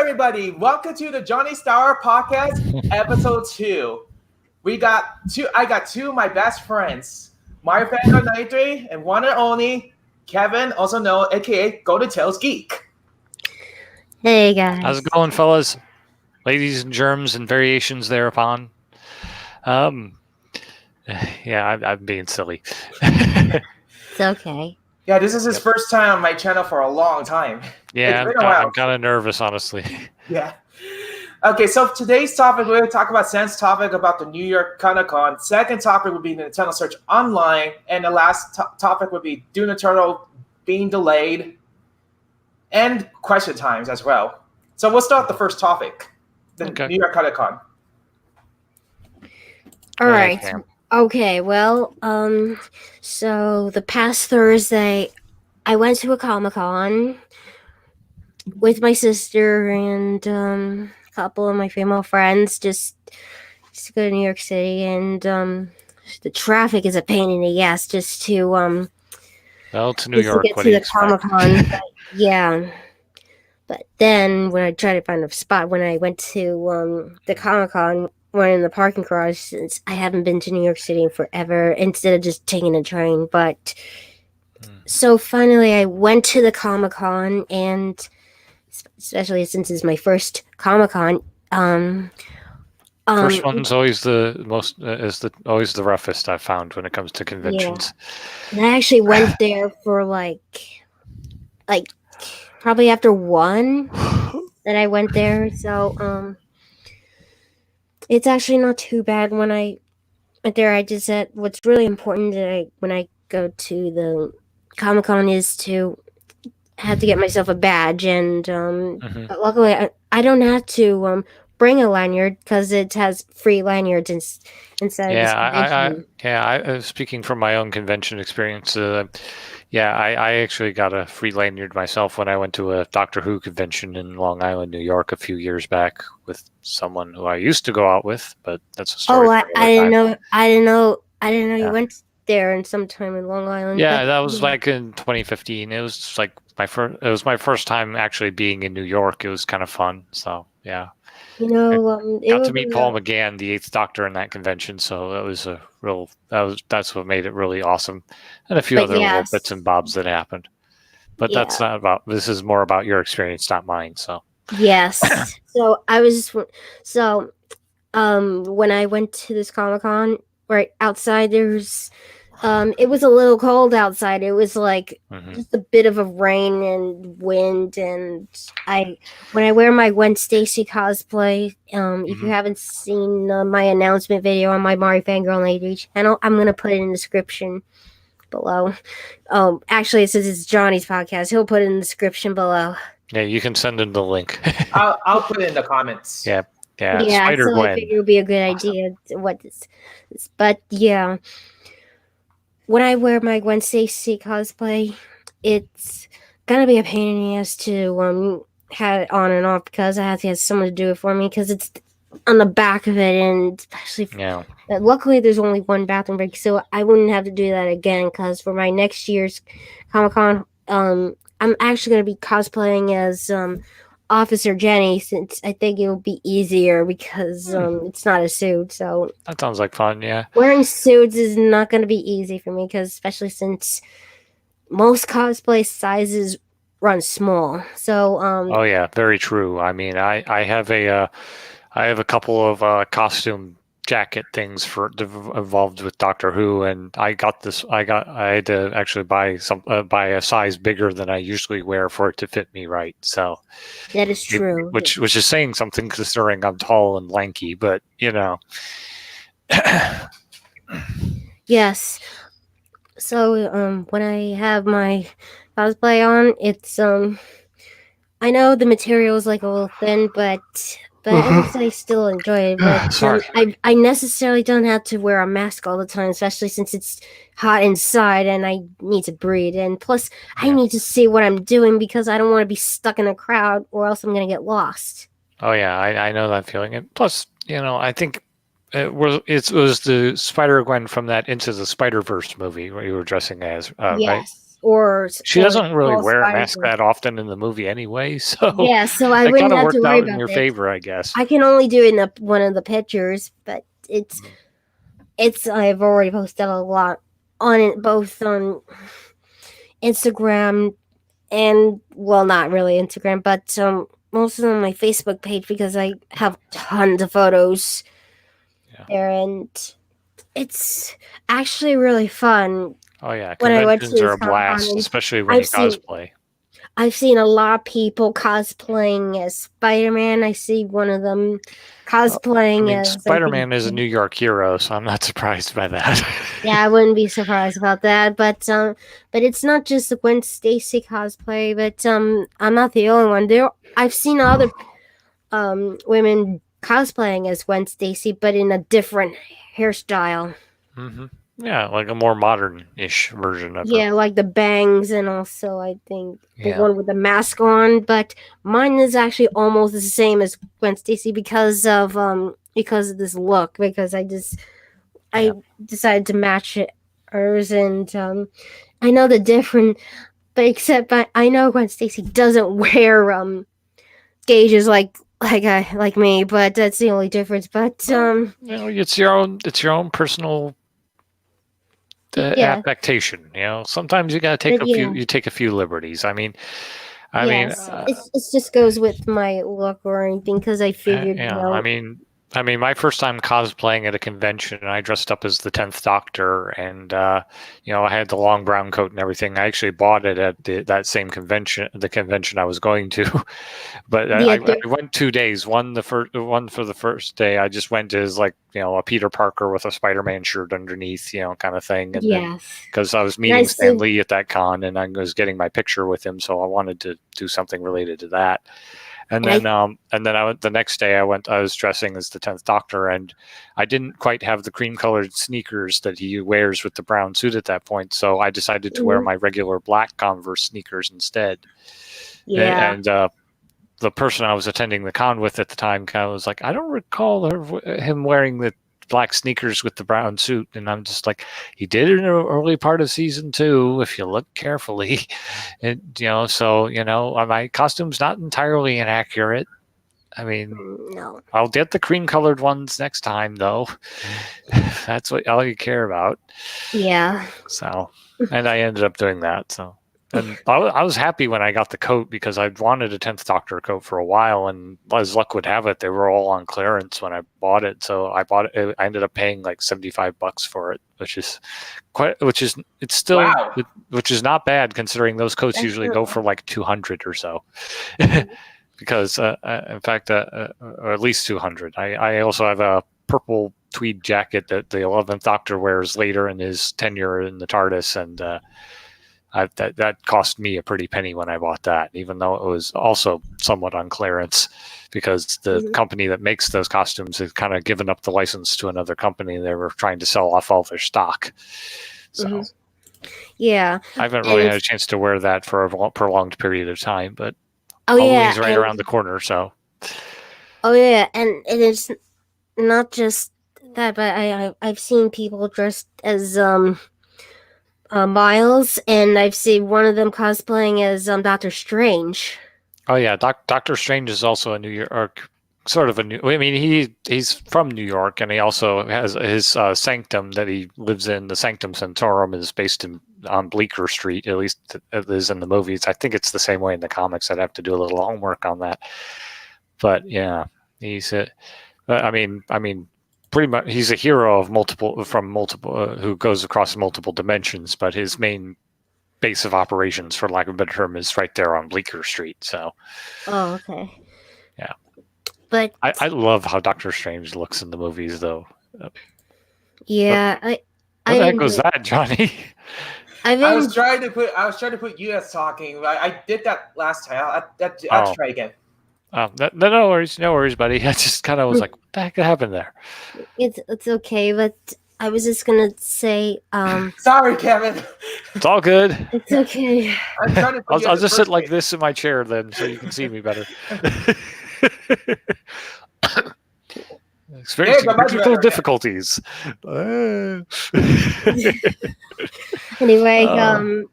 everybody. Welcome to the Johnny Stallard podcast, episode 2. I got two of my best friends, Mario Fango 93 and one and only Kevin, also known aka Go to Tails Geek. Hey guys. How's it going, fellas? Ladies and germs and variations thereupon. I'm being silly. It's okay. Yeah, this is his first time on my channel for a long time. Yeah, I'm kind of nervous, honestly. Yeah. Okay, so today's topic, we're going to talk about Sam's topic about the New York Comic-Con. Second topic would be the Nintendo Search Online. And the last topic would be Doom Eternal being delayed. And question times as well. So we'll start with the first topic. The New York Comic-Con. All right. Okay, well, so the past Thursday, I went to a Comic-Con with my sister and a couple of my female friends just to go to New York City, and the traffic is a pain in the ass just to well, to New York, to get to the Comic-Con. Yeah. But then when I tried to find a spot, when I went to the Comic-Con, we're in the parking garage since I haven't been to New York City in forever, instead of just taking a train. But so finally I went to the Comic-Con, and especially since it's my first Comic-Con, first one's always the always the roughest I've found when it comes to conventions. Yeah. And I actually went there for like probably after 1 that I went there. So it's actually not too bad. When I went there, I just said what's really important when I go to the Comic-Con is to have to get myself a badge, and luckily I don't have to bring a lanyard because it has free lanyards inside of this convention. Speaking from my own convention experience, I actually got a free lanyard myself when I went to a Doctor Who convention in Long Island, New York, a few years back with someone who I used to go out with, but that's a story. Oh, I didn't know. I didn't know you went there in sometime in Long Island. Yeah, that was like in 2015. It was like my first time actually being in New York. It was kind of fun. So yeah. Got to meet Paul McGann, the 8th Doctor, in that convention, so that was that's what made it really awesome, and a few other little bits and bobs that happened. But that's not about. This is more about your experience, not mine. So yes. So when I went to this Comic-Con, right outside there's it was a little cold outside. It was like just a bit of a rain and wind, and when I wear my Gwen Stacy cosplay, if you haven't seen my announcement video on my Mario Fangirl 93 channel, I'm gonna put it in the description below. Actually, since it's Johnny's podcast, he'll put it in the description below. Yeah, you can send him the link. I'll put it in the comments. Yeah. Spider Gwen. I figured it would be a good idea. But yeah. When I wear my Gwen Stacy cosplay, it's gonna be a pain in the ass to have it on and off, because I have to have someone to do it for me, because it's on the back of it, and especially luckily there's only one bathroom break, so I wouldn't have to do that again. Because for my next year's Comic-Con, I'm actually gonna be cosplaying as Officer Jenny, since I think it will be easier because it's not a suit. So that sounds like fun. Yeah, wearing suits is not going to be easy for me, because especially since most cosplay sizes run small. So oh yeah, very true. I mean, I have a couple of costume jacket things involved with Doctor Who, and I had to actually buy a size bigger than I usually wear for it to fit me right. So that is true. Which is saying something, considering I'm tall and lanky, but Yes. So when I have my cosplay on, it's I know the material is like a little thin, but I still enjoy it. But I necessarily don't have to wear a mask all the time, especially since it's hot inside and I need to breathe. And plus, I need to see what I'm doing, because I don't want to be stuck in a crowd, or else I'm going to get lost. Oh yeah, I know that feeling. And plus, I think it was the Spider-Gwen from that Into the Spider-Verse movie where you were dressing as, right? She doesn't really wear a mask that often in the movie anyway, so yeah, so I wouldn't have to worry about it. In your favor, I guess. I can only do it in one of the pictures, but it's I've already posted a lot on it, both on Instagram and, well, not really Instagram, but mostly on my Facebook page, because I have tons of photos there, and it's actually really fun. Oh yeah, conventions are a blast, especially when you cosplay. I've seen a lot of people cosplaying as Spider-Man. I see one of them cosplaying as... Spider-Man is a New York hero, so I'm not surprised by that. Yeah, I wouldn't be surprised about that. But it's not just the Gwen Stacy cosplay, but I'm not the only one. I've seen other women cosplaying as Gwen Stacy, but in a different hairstyle. Mm-hmm. Yeah, like a more modern-ish version of her. Like the bangs, and also I think the one with the mask on. But mine is actually almost the same as Gwen Stacy because of this look. Because I decided to match hers, and I know the different, but except I know Gwen Stacy doesn't wear gauges like me, but that's the only difference. But it's your own personal affectation. Sometimes you gotta take a few liberties. I mean, it just goes with my look or anything, because I figured. I mean, my first time cosplaying at a convention, I dressed up as the 10th Doctor, and I had the long brown coat and everything. I actually bought it at that same convention, the convention I was going to. But I went 2 days. One for the first day, I just went as a Peter Parker with a Spider-Man shirt underneath, kind of thing. And because I was meeting Stan Lee at that con, and I was getting my picture with him, so I wanted to do something related to that. And then, the next day I was dressing as the 10th Doctor, and I didn't quite have the cream-colored sneakers that he wears with the brown suit at that point. So I decided to wear my regular black Converse sneakers instead. Yeah. And the person I was attending the con with at the time kind of was like, I don't recall him wearing the black sneakers with the brown suit. And I'm just like, he did it in the early part of season 2 if you look carefully. And my costume's not entirely inaccurate. I mean, no. I'll get the cream colored ones next time, though. That's all you care about. Yeah. So, and I ended up doing that. So, and I was happy when I got the coat, because I'd wanted a 10th Doctor coat for a while, and as luck would have it, they were all on clearance when I bought it. So I bought it. I ended up paying like $75 for it, which is not bad, considering those coats usually go for like $200 or so. Because in fact, or at least $200. I also have a purple tweed jacket that the 11th Doctor wears later in his tenure in the TARDIS, and that cost me a pretty penny when I bought that, even though it was also somewhat on clearance, because the company that makes those costumes has kind of given up the license to another company. They were trying to sell off all their stock. So yeah, I haven't really had a chance to wear that for a prolonged period of time, but Halloween's right around the corner, so. Oh yeah, and it's not just that, but I've seen people dressed as Miles, and I've seen one of them cosplaying as Doctor Strange. Oh yeah, Doctor Strange is also a New York, sort of a new. I mean, he's from New York, and he also has his sanctum that he lives in. The Sanctum Sanctorum is based on Bleecker Street, at least it is in the movies. I think it's the same way in the comics. I'd have to do a little homework on that. But yeah, he's I mean, pretty much he's a hero of multiple who goes across multiple dimensions. But his main base of operations, for lack of a better term, is right there on Bleecker Street. So. Oh, okay. Yeah. But I love how Doctor Strange looks in the movies, though. Yeah, what the heck was that, Johnny? I was trying to put you as talking. I did that last time. I'll try again. No worries, buddy. I just kind of was like, what the heck happened there? It's okay, but I was just gonna say. Sorry, Kevin. It's all good. It's okay. I'll just sit like this in my chair then, so you can see me better. experiencing technical difficulties. Anyway,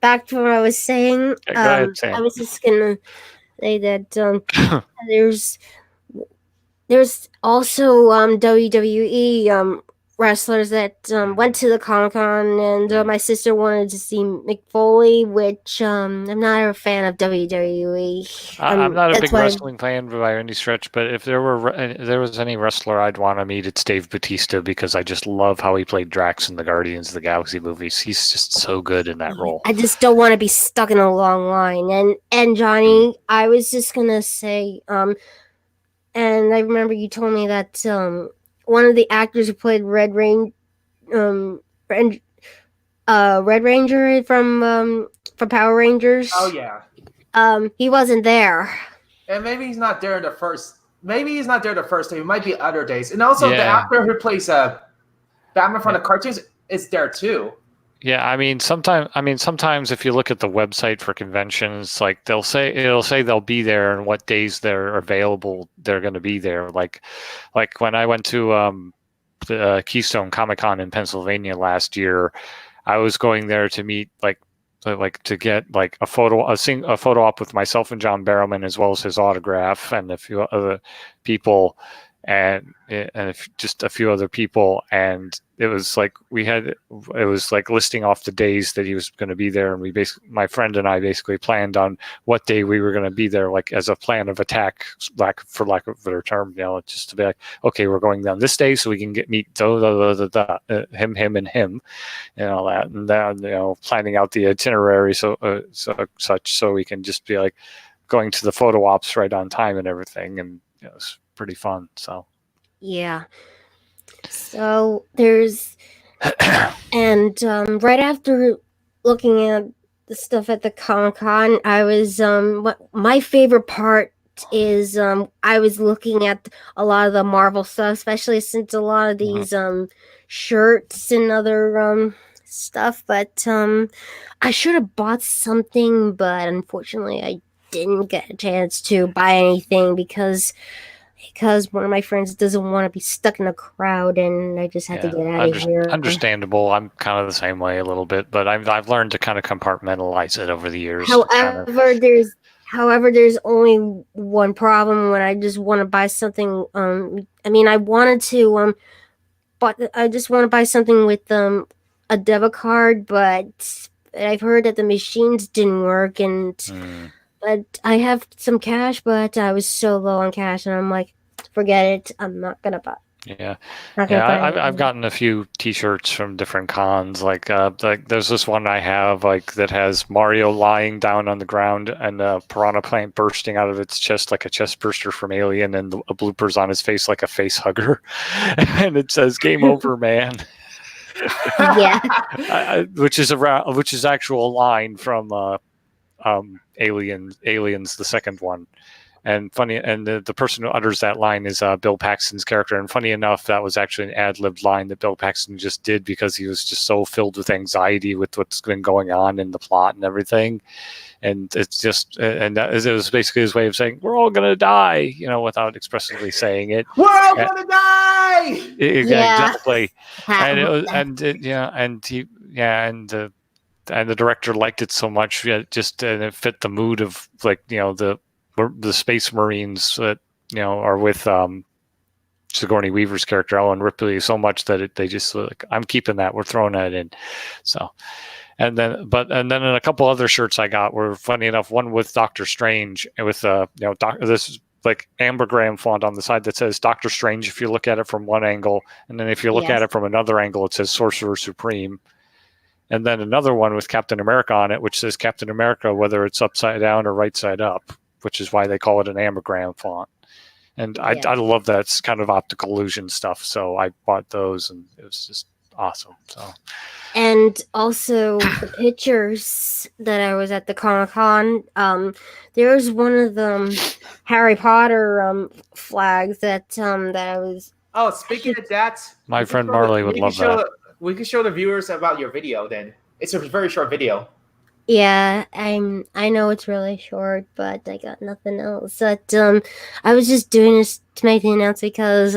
back to what I was saying. Go ahead, Sam. I was just gonna say that there's also WWE wrestlers that went to the Comic-Con, and my sister wanted to see Mick Foley, which I'm not a fan of WWE. I'm not a big wrestling fan by any stretch, but if there was any wrestler I'd want to meet, it's Dave Bautista, because I just love how he played Drax in the Guardians of the Galaxy movies. He's just so good in that role. I just don't want to be stuck in a long line. And Johnny, I was just gonna say, and I remember you told me that one of the actors who played Red Ranger from Power Rangers. Oh yeah. He wasn't there. And maybe he's not there the first. Maybe he's not there the first day. It might be other days. And also the actor who plays Batman from the cartoons is there too. Yeah, I mean sometimes if you look at the website for conventions, like it'll say they'll be there and what days they're available, they're going to be there. Like when I went to the Keystone Comic-Con in Pennsylvania last year, I was going there to meet to get a photo op with myself and John Barrowman, as well as his autograph and a few other people, and just a few other people, and it was listing off the days that he was going to be there, and my friend and I basically planned on what day we were going to be there, like as a plan of attack, for lack of a better term, just to be like, okay, we're going down this day so we can meet him and him, and all that, and then planning out the itinerary so we can just be like going to the photo ops right on time and everything, and it's pretty fun. So yeah. So there's and right after looking at the stuff at the Comic-Con, I was my favorite part is I was looking at a lot of the Marvel stuff, especially since a lot of these shirts and other stuff, but I should have bought something, but unfortunately I didn't get a chance to buy anything because one of my friends doesn't want to be stuck in a crowd, and I just had to get out of here. Understandable. I'm kind of the same way a little bit, but I've learned to kind of compartmentalize it over the years. However, there's only one problem when I just want to buy something. I wanted to, but I just want to buy something with a debit card, but I've heard that the machines didn't work, but I have some cash, but I was so low on cash, and I'm like, forget it. I'm not gonna buy. Yeah, I've gotten a few T-shirts from different cons. Like there's this one I have that has Mario lying down on the ground and a piranha plant bursting out of its chest like a chest burster from Alien, and a bloopers on his face like a face hugger, and it says "Game over, man." Yeah, which is actual line from Aliens, the second one. And funny, and the person who utters that line is Bill Paxton's character. And funny enough, that was actually an ad-libbed line that Bill Paxton just did because he was just so filled with anxiety with what's been going on in the plot and everything. And it's just, and it was basically his way of saying, "We're all gonna die," without expressly saying it. We're all gonna die. Exactly. And it was, and the director liked it so much, and it fit the mood of the Space Marines that are with Sigourney Weaver's character Ellen Ripley so much that they just I'm keeping that. We're throwing that in. So, and then in a couple other shirts I got were, funny enough, one with Doctor Strange and with this is like ambergram font on the side that says Doctor Strange if you look at it from one angle, and then if you look at it from another angle it says Sorcerer Supreme. And then another one with Captain America on it, which says Captain America, whether it's upside down or right side up, which is why they call it an ambergram font. And I love that kind of optical illusion stuff. So I bought those, and it was just awesome. So, and also the pictures that I was at the Comic-Con, there was one of the Harry Potter flags that I was. Oh, speaking of that, my friend Marley would love that. We can show the viewers about your video then. It's a very short video. Yeah, I know it's really short, but I got nothing else. But I was just doing this to make the announcement because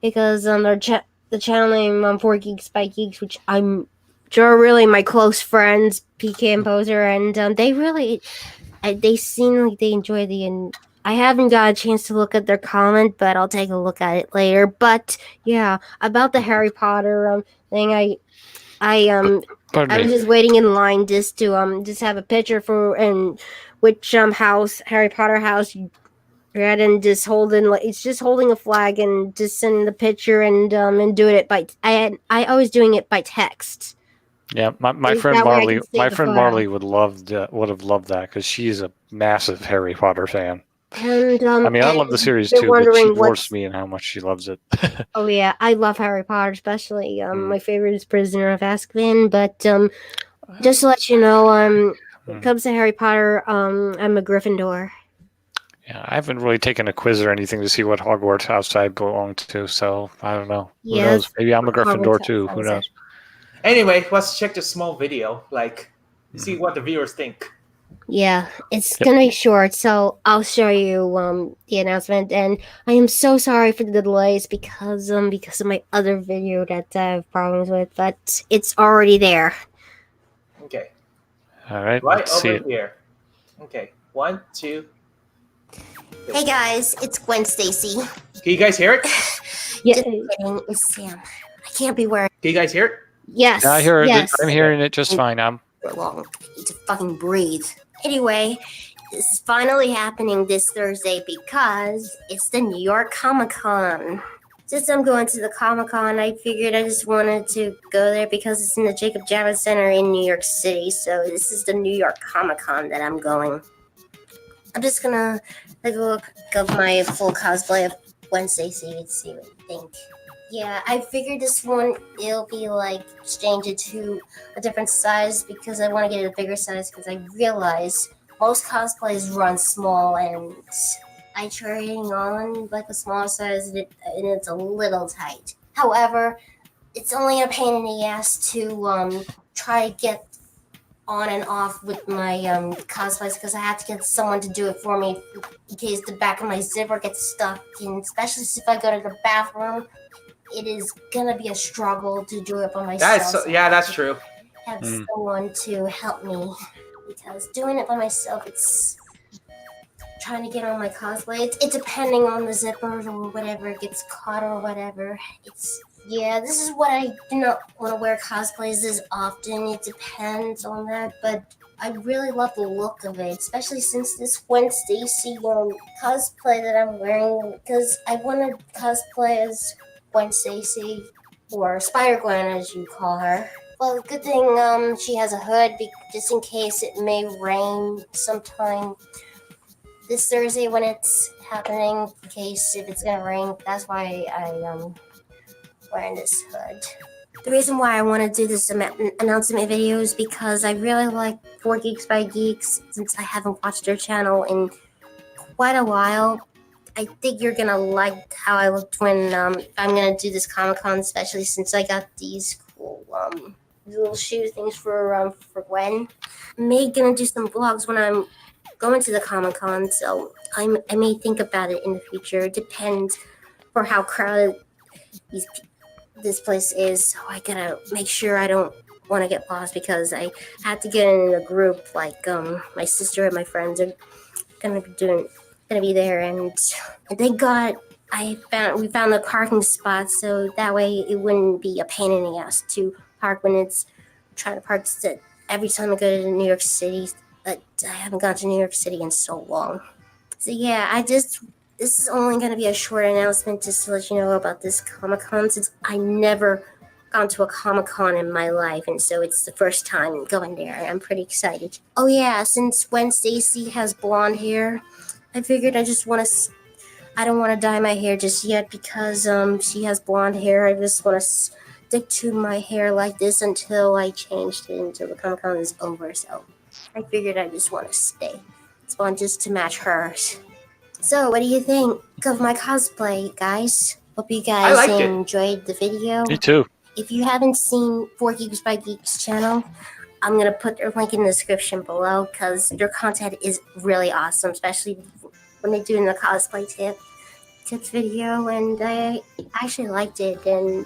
because the channel name 4 Geeks by Geeks, which are really my close friends, PK and Poser, and they seem like they enjoy I haven't got a chance to look at their comment, but I'll take a look at it later. But yeah, about the Harry Potter thing, I was just waiting in line just to just have a picture for and which house Harry Potter house you're at, and just holding a flag and just sending the picture and doing it by I always doing it by text. Yeah, my friend Marley would have loved that because she's a massive Harry Potter fan. And I mean, I love the series too, but she dwarfs me in how much she loves it. Oh yeah, I love Harry Potter, especially my favorite is Prisoner of Azkaban. But just to let you know, when it comes to Harry Potter, I'm a Gryffindor. Yeah, I haven't really taken a quiz or anything to see what Hogwarts house I belong to, so I don't know. Who knows? Maybe I'm a Gryffindor too. Who knows? Anyway, let's check this small video, see what the viewers think. Yeah, it's gonna be short, so I'll show you the announcement. And I am so sorry for the delays because of my other video that I have problems with, but it's already there. Okay. All right. Right over here. Okay. 1, 2. Hey guys, it's Gwen Stacy. Can you guys hear it? Yeah. Just kidding, it's Sam. I can't be worried. Can you guys hear it? Yes. I hear it. Yes. I'm hearing it just fine. I'm long. I need to fucking breathe. Anyway, this is finally happening this Thursday because it's the New York Comic-Con. Since I'm going to the Comic-Con, I figured I just wanted to go there because it's in the Jacob Javits Center in New York City. So this is the New York Comic-Con that I'm going. I'm just gonna take a look of my full cosplay of Gwen Stacy and see what you think. Yeah, I figured this one, it'll be changed it to a different size because I want to get it a bigger size because I realize most cosplays run small and I trying on a smaller size and it's a little tight. However, it's only a pain in the ass to try to get on and off with my cosplays because I have to get someone to do it for me in case the back of my zipper gets stuck, and especially if I go to the bathroom. It is gonna be a struggle to do it by myself. That's true. Have someone to help me because doing it by myself, it's trying to get on my cosplay. It's depending on the zippers or whatever it gets caught or whatever. This is what I do not want to wear cosplays as often. It depends on that, but I really love the look of it, especially since this Gwen Stacy cosplay that I'm wearing because I want to cosplay as Gwen Stacy, or Spider-Gwen as you call her. Well, good thing she has a hood just in case it may rain sometime this Thursday when it's happening, in case if it's gonna rain. That's why I'm wearing this hood. The reason why I want to do this announcement video is because I really like 4 Geeks by Geeks since I haven't watched their channel in quite a while. I think you're gonna like how I looked when I'm gonna do this Comic-Con, especially since I got these cool little shoe things for Gwen. I'm gonna do some vlogs when I'm going to the Comic-Con, so I may think about it in the future. It depends for how crowded this place is. So I gotta make sure I don't want to get lost because I had to get in a group my sister and my friends are gonna be there, and thank God we found the parking spot so that way it wouldn't be a pain in the ass to park when it's trying to park every time I go to New York City. But I haven't gone to New York City in so long. So yeah, this is only going to be a short announcement just to let you know about this Comic-Con since I never gone to a Comic-Con in my life, and so it's the first time going there. I'm pretty excited. Oh yeah, since Gwen Stacy has blonde hair, I figured I don't want to dye my hair just yet because she has blonde hair. I just want to stick to my hair like this until I changed it until the Comic-Con is over. So I figured I just want to stay. It's blonde just to match hers. So what do you think of my cosplay, guys? Hope you guys enjoyed the video. Me too. If you haven't seen 4 Geeks by Geeks channel, I'm going to put their link in the description below because their content is really awesome, especially when they're doing the cosplay tip. tips video, and I actually liked it. And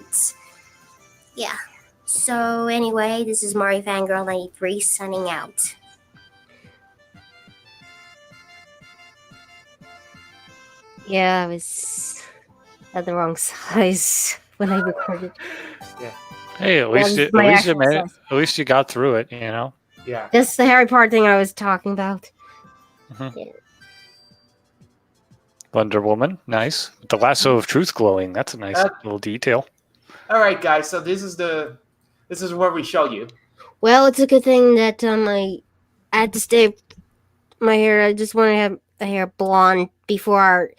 yeah. So anyway, this is Mario Fangirl 93 signing out. Yeah, I was at the wrong size when I recorded. Yeah. Hey, at least you got through it, you know. Yeah. That's the Harry Potter thing I was talking about. Mm-hmm. Yeah. Wonder Woman, nice. The lasso of truth glowing. That's a nice little detail. All right, guys. So this is where we show you. Well, it's a good thing that I had to stay my hair. I just want to have a hair blonde before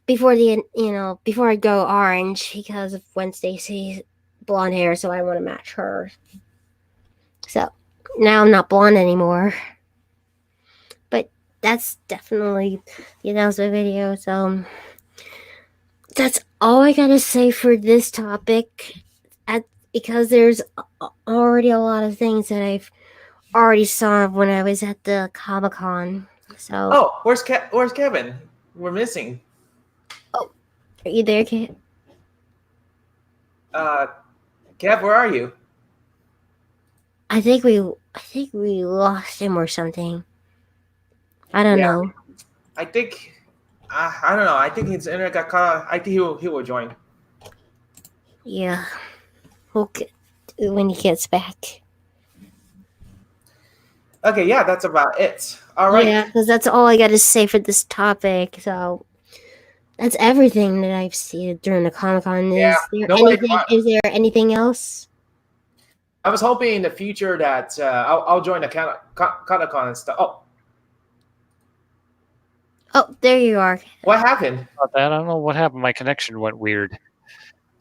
I go orange, because of Gwen Stacy's blonde hair, so I want to match her. So now I'm not blonde anymore. But that's definitely the announcement video. So that's all I gotta say for this topic. Because there's already a lot of things that I've already saw when I was at the Comic-Con. So where's Kevin? We're missing. Oh, are you there, Kev? Kev, where are you? I think we lost him or something. I don't know. I think I don't know. I think his internet got cut off. I think he will join. Yeah. Okay. When he gets back. Okay, yeah, that's about it. All right. Yeah, because that's all I got to say for this topic. So that's everything that I've seen during the Comic-Con. Is there anything else? I was hoping in the future that I'll join the Comic-Con and stuff. Oh, there you are. What happened? I don't know what happened. My connection went weird.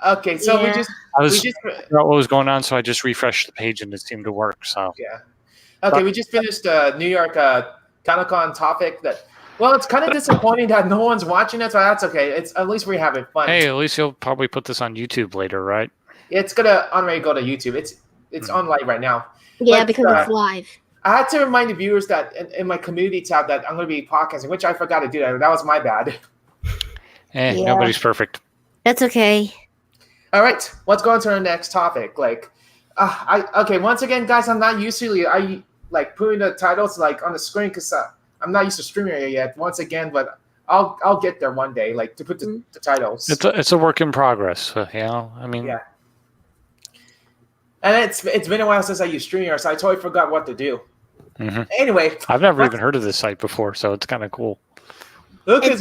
Okay, so I was figuring out what was going on, so I just refreshed the page and it seemed to work. So yeah. Okay, we just finished the New York Comic-Con topic. Well, it's kind of disappointing that no one's watching it, so that's okay. It's at least we're having fun. Hey, at least you'll probably put this on YouTube later, right? It's gonna already go to YouTube. It's on live right now. Yeah, because it's live. I had to remind the viewers that in my community tab that I'm going to be podcasting, which I forgot to do that. That was my bad. Nobody's perfect. That's okay. All right, let's go on to our next topic. Okay, once again, guys, I'm not used to putting the titles on the screen because I'm not used to streaming it yet. Once again, but I'll get there one day, to put the titles. It's a work in progress. I mean, yeah. And it's been a while since I used StreamYard, so I totally forgot what to do. Mm-hmm. Anyway, I've never even heard of this site before, so it's kind of cool. Lucas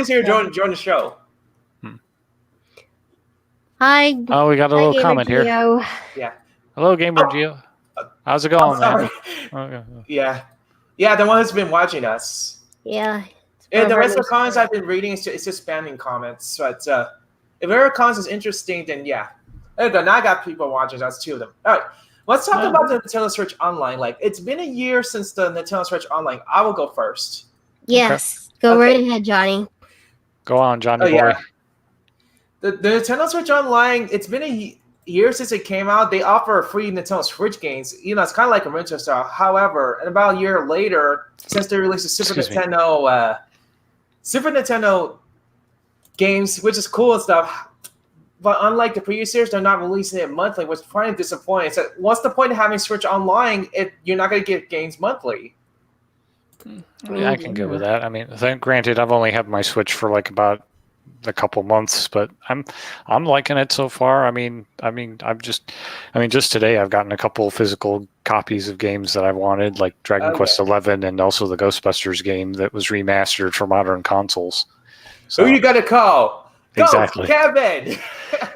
here join the show. Hi. Oh, we got a little comment here. Yeah. Hello, Gamer Geo. How's it going, man? Okay. Yeah, the one who's been watching us. Yeah. And the rest of the comments I've been reading is just spamming comments. But if there are comments is interesting, then yeah. And then I got people watching us, 2 of them. All right. Let's talk about the Nintendo Switch Online. It's been a year since the Nintendo Switch Online. I will go first. Yes. Okay. Go right ahead, Johnny. Go on, Johnny boy. Yeah. The Nintendo Switch Online, it's been a year since it came out. They offer free Nintendo Switch games. It's kind of like a rental style. However, about a year later, since they released the Super Nintendo games, which is cool and stuff, but unlike the previous years, they're not releasing it monthly, which is kind of disappointing. So what's the point of having Switch Online if you're not going to get games monthly? Yeah, I can get with that. I mean, granted, I've only had my Switch for about a couple months, but I'm liking it so far. Just today I've gotten a couple physical copies of games that I wanted, like Dragon Quest XI and also the Ghostbusters game that was remastered for modern consoles. So, who you got to call? Exactly. Go, Kevin!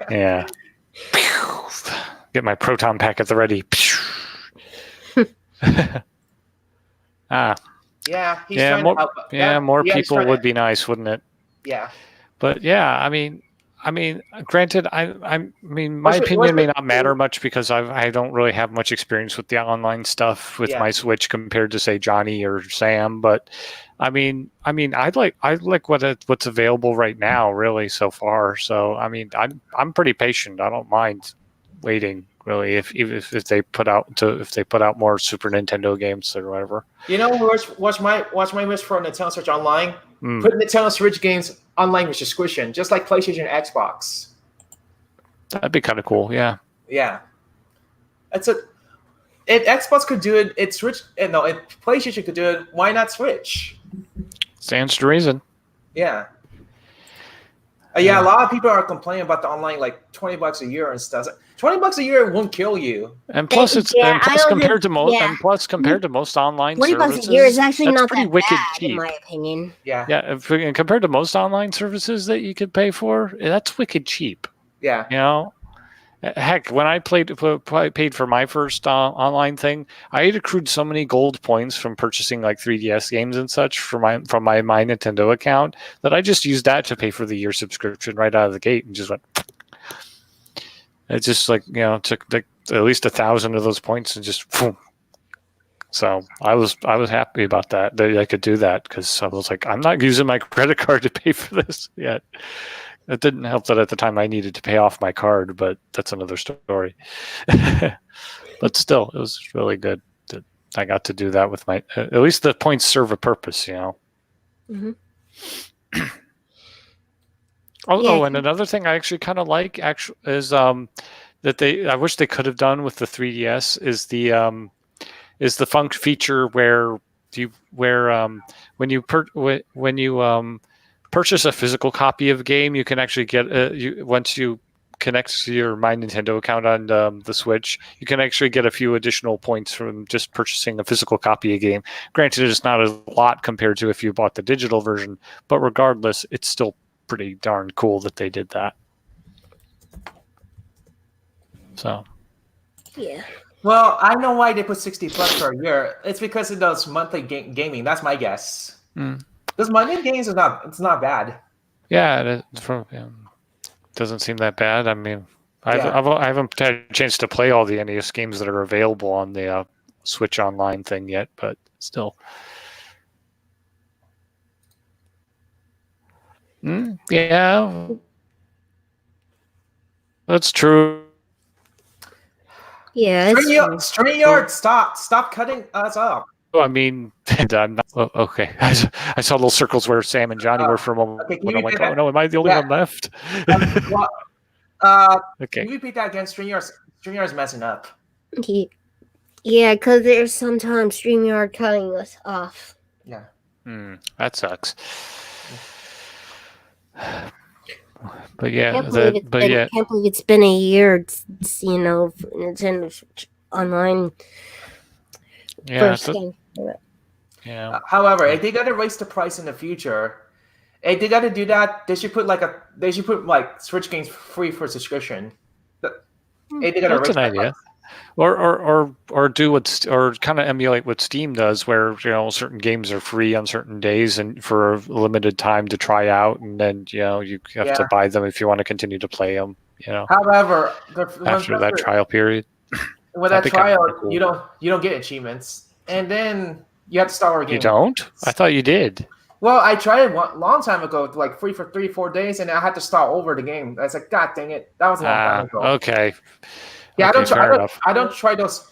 Yeah. Get my proton pack at the ready. Yeah, he's trying to help. More people would be nice, wouldn't it? Yeah. But yeah, I mean, granted, my opinion may not matter much because I don't really have much experience with the online stuff with my Switch compared to say Johnny or Sam. But I like what's available right now, really, so far. So I'm pretty patient. I don't mind waiting, really, if they put out more Super Nintendo games or whatever. Watch my wish for Nintendo Switch Online. Put Nintendo Switch games online with subscription, just like PlayStation and Xbox. That'd be kind of cool. Yeah. Yeah. If Xbox could do it, if PlayStation could do it, why not Switch? Stands to reason. Yeah. A lot of people are complaining about the online, like $20 a year and stuff. $20 a year won't kill you. And plus, compared to most online services, $20 a year is actually not pretty that wicked bad, cheap. in my opinion. Yeah. Yeah, and compared to most online services that you could pay for, that's wicked cheap. Yeah. You know, heck, when I paid for my first online thing, I had accrued so many gold points from purchasing like 3DS games and such from my Nintendo account that I just used that to pay for the year subscription right out of the gate and just went. It's just like, took like at least 1,000 of those points and just. Boom. So I was happy about that I could do that because I was like, I'm not using my credit card to pay for this yet. It didn't help that at the time I needed to pay off my card, but that's another story. But still, it was really good that I got to do that with my. At least the points serve a purpose, Mm-hmm. And another thing I actually kind of like is that I wish they could have done with the 3DS is the function feature where when you purchase a physical copy of a game, you can actually get once you connect to your My Nintendo account on the Switch, you can actually get a few additional points from just purchasing a physical copy of a game. Granted, it's not a lot compared to if you bought the digital version, but regardless, it's still pretty darn cool that they did that. So, yeah. Well, I know why they put $60 per year. It's because it does monthly gaming. That's my guess. Those monthly games it's not bad. Yeah, doesn't seem that bad. I mean, I haven't had a chance to play all the NES games that are available on the Switch Online thing yet, but still. Yeah, that's true. Yeah, StreamYard, stop cutting us off. I mean, I'm not, okay. I saw little circles where Sam and Johnny were for a moment. Okay, I'm like, oh no, am I the only one left? Okay. Can you repeat that again? StreamYard's messing up. Yeah, because there's sometimes StreamYard cutting us off. Yeah. That sucks. But yeah, I can't believe it's been a year. For Nintendo Switch Online. Yeah. Yeah. However, if they got to raise the price in the future, if they got to do that, they should put Switch games free for subscription. That's an idea. Or do or kind of emulate what Steam does, where certain games are free on certain days and for a limited time to try out, and then you have to buy them if you want to continue to play them. However, after that trial period, with that trial, cool. you don't get achievements, and then you have to start over again. You don't? I thought you did. Well, I tried it a long time ago, like free for 3-4 days, and I had to start over the game. I was like, God dang it, that was a long time ago. Okay. Yeah, I don't try those.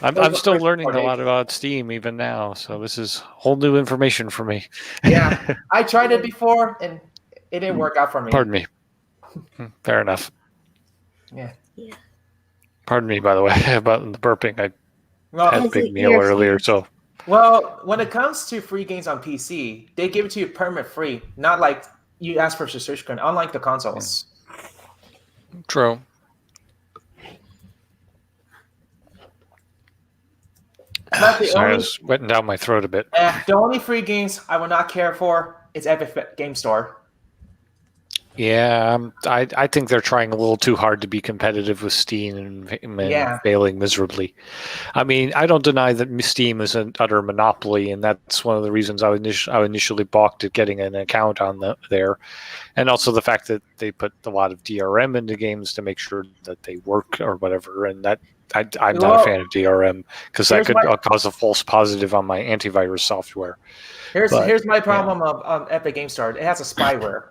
I'm still learning a lot about Steam even now, so this is whole new information for me. Yeah, I tried it before, and it didn't work out for me. Pardon me. Fair enough. Yeah. Pardon me, by the way, about the burping. I had a big meal earlier, so. Well, when it comes to free games on PC, they give it to you permanent free, not like you ask for a subscription, unlike the consoles. True. Sorry, I was wetting down my throat a bit. The only free games I will not care for is Epic Game Store. Yeah, I think they're trying a little too hard to be competitive with Steam and failing miserably. I mean, I don't deny that Steam is an utter monopoly, and that's one of the reasons I initially balked at getting an account on there, and also the fact that they put a lot of DRM into games to make sure that they work or whatever, and that I'm not a fan of DRM because that could cause a false positive on my antivirus software. Here's my problem of Epic Game Store. It has a spyware.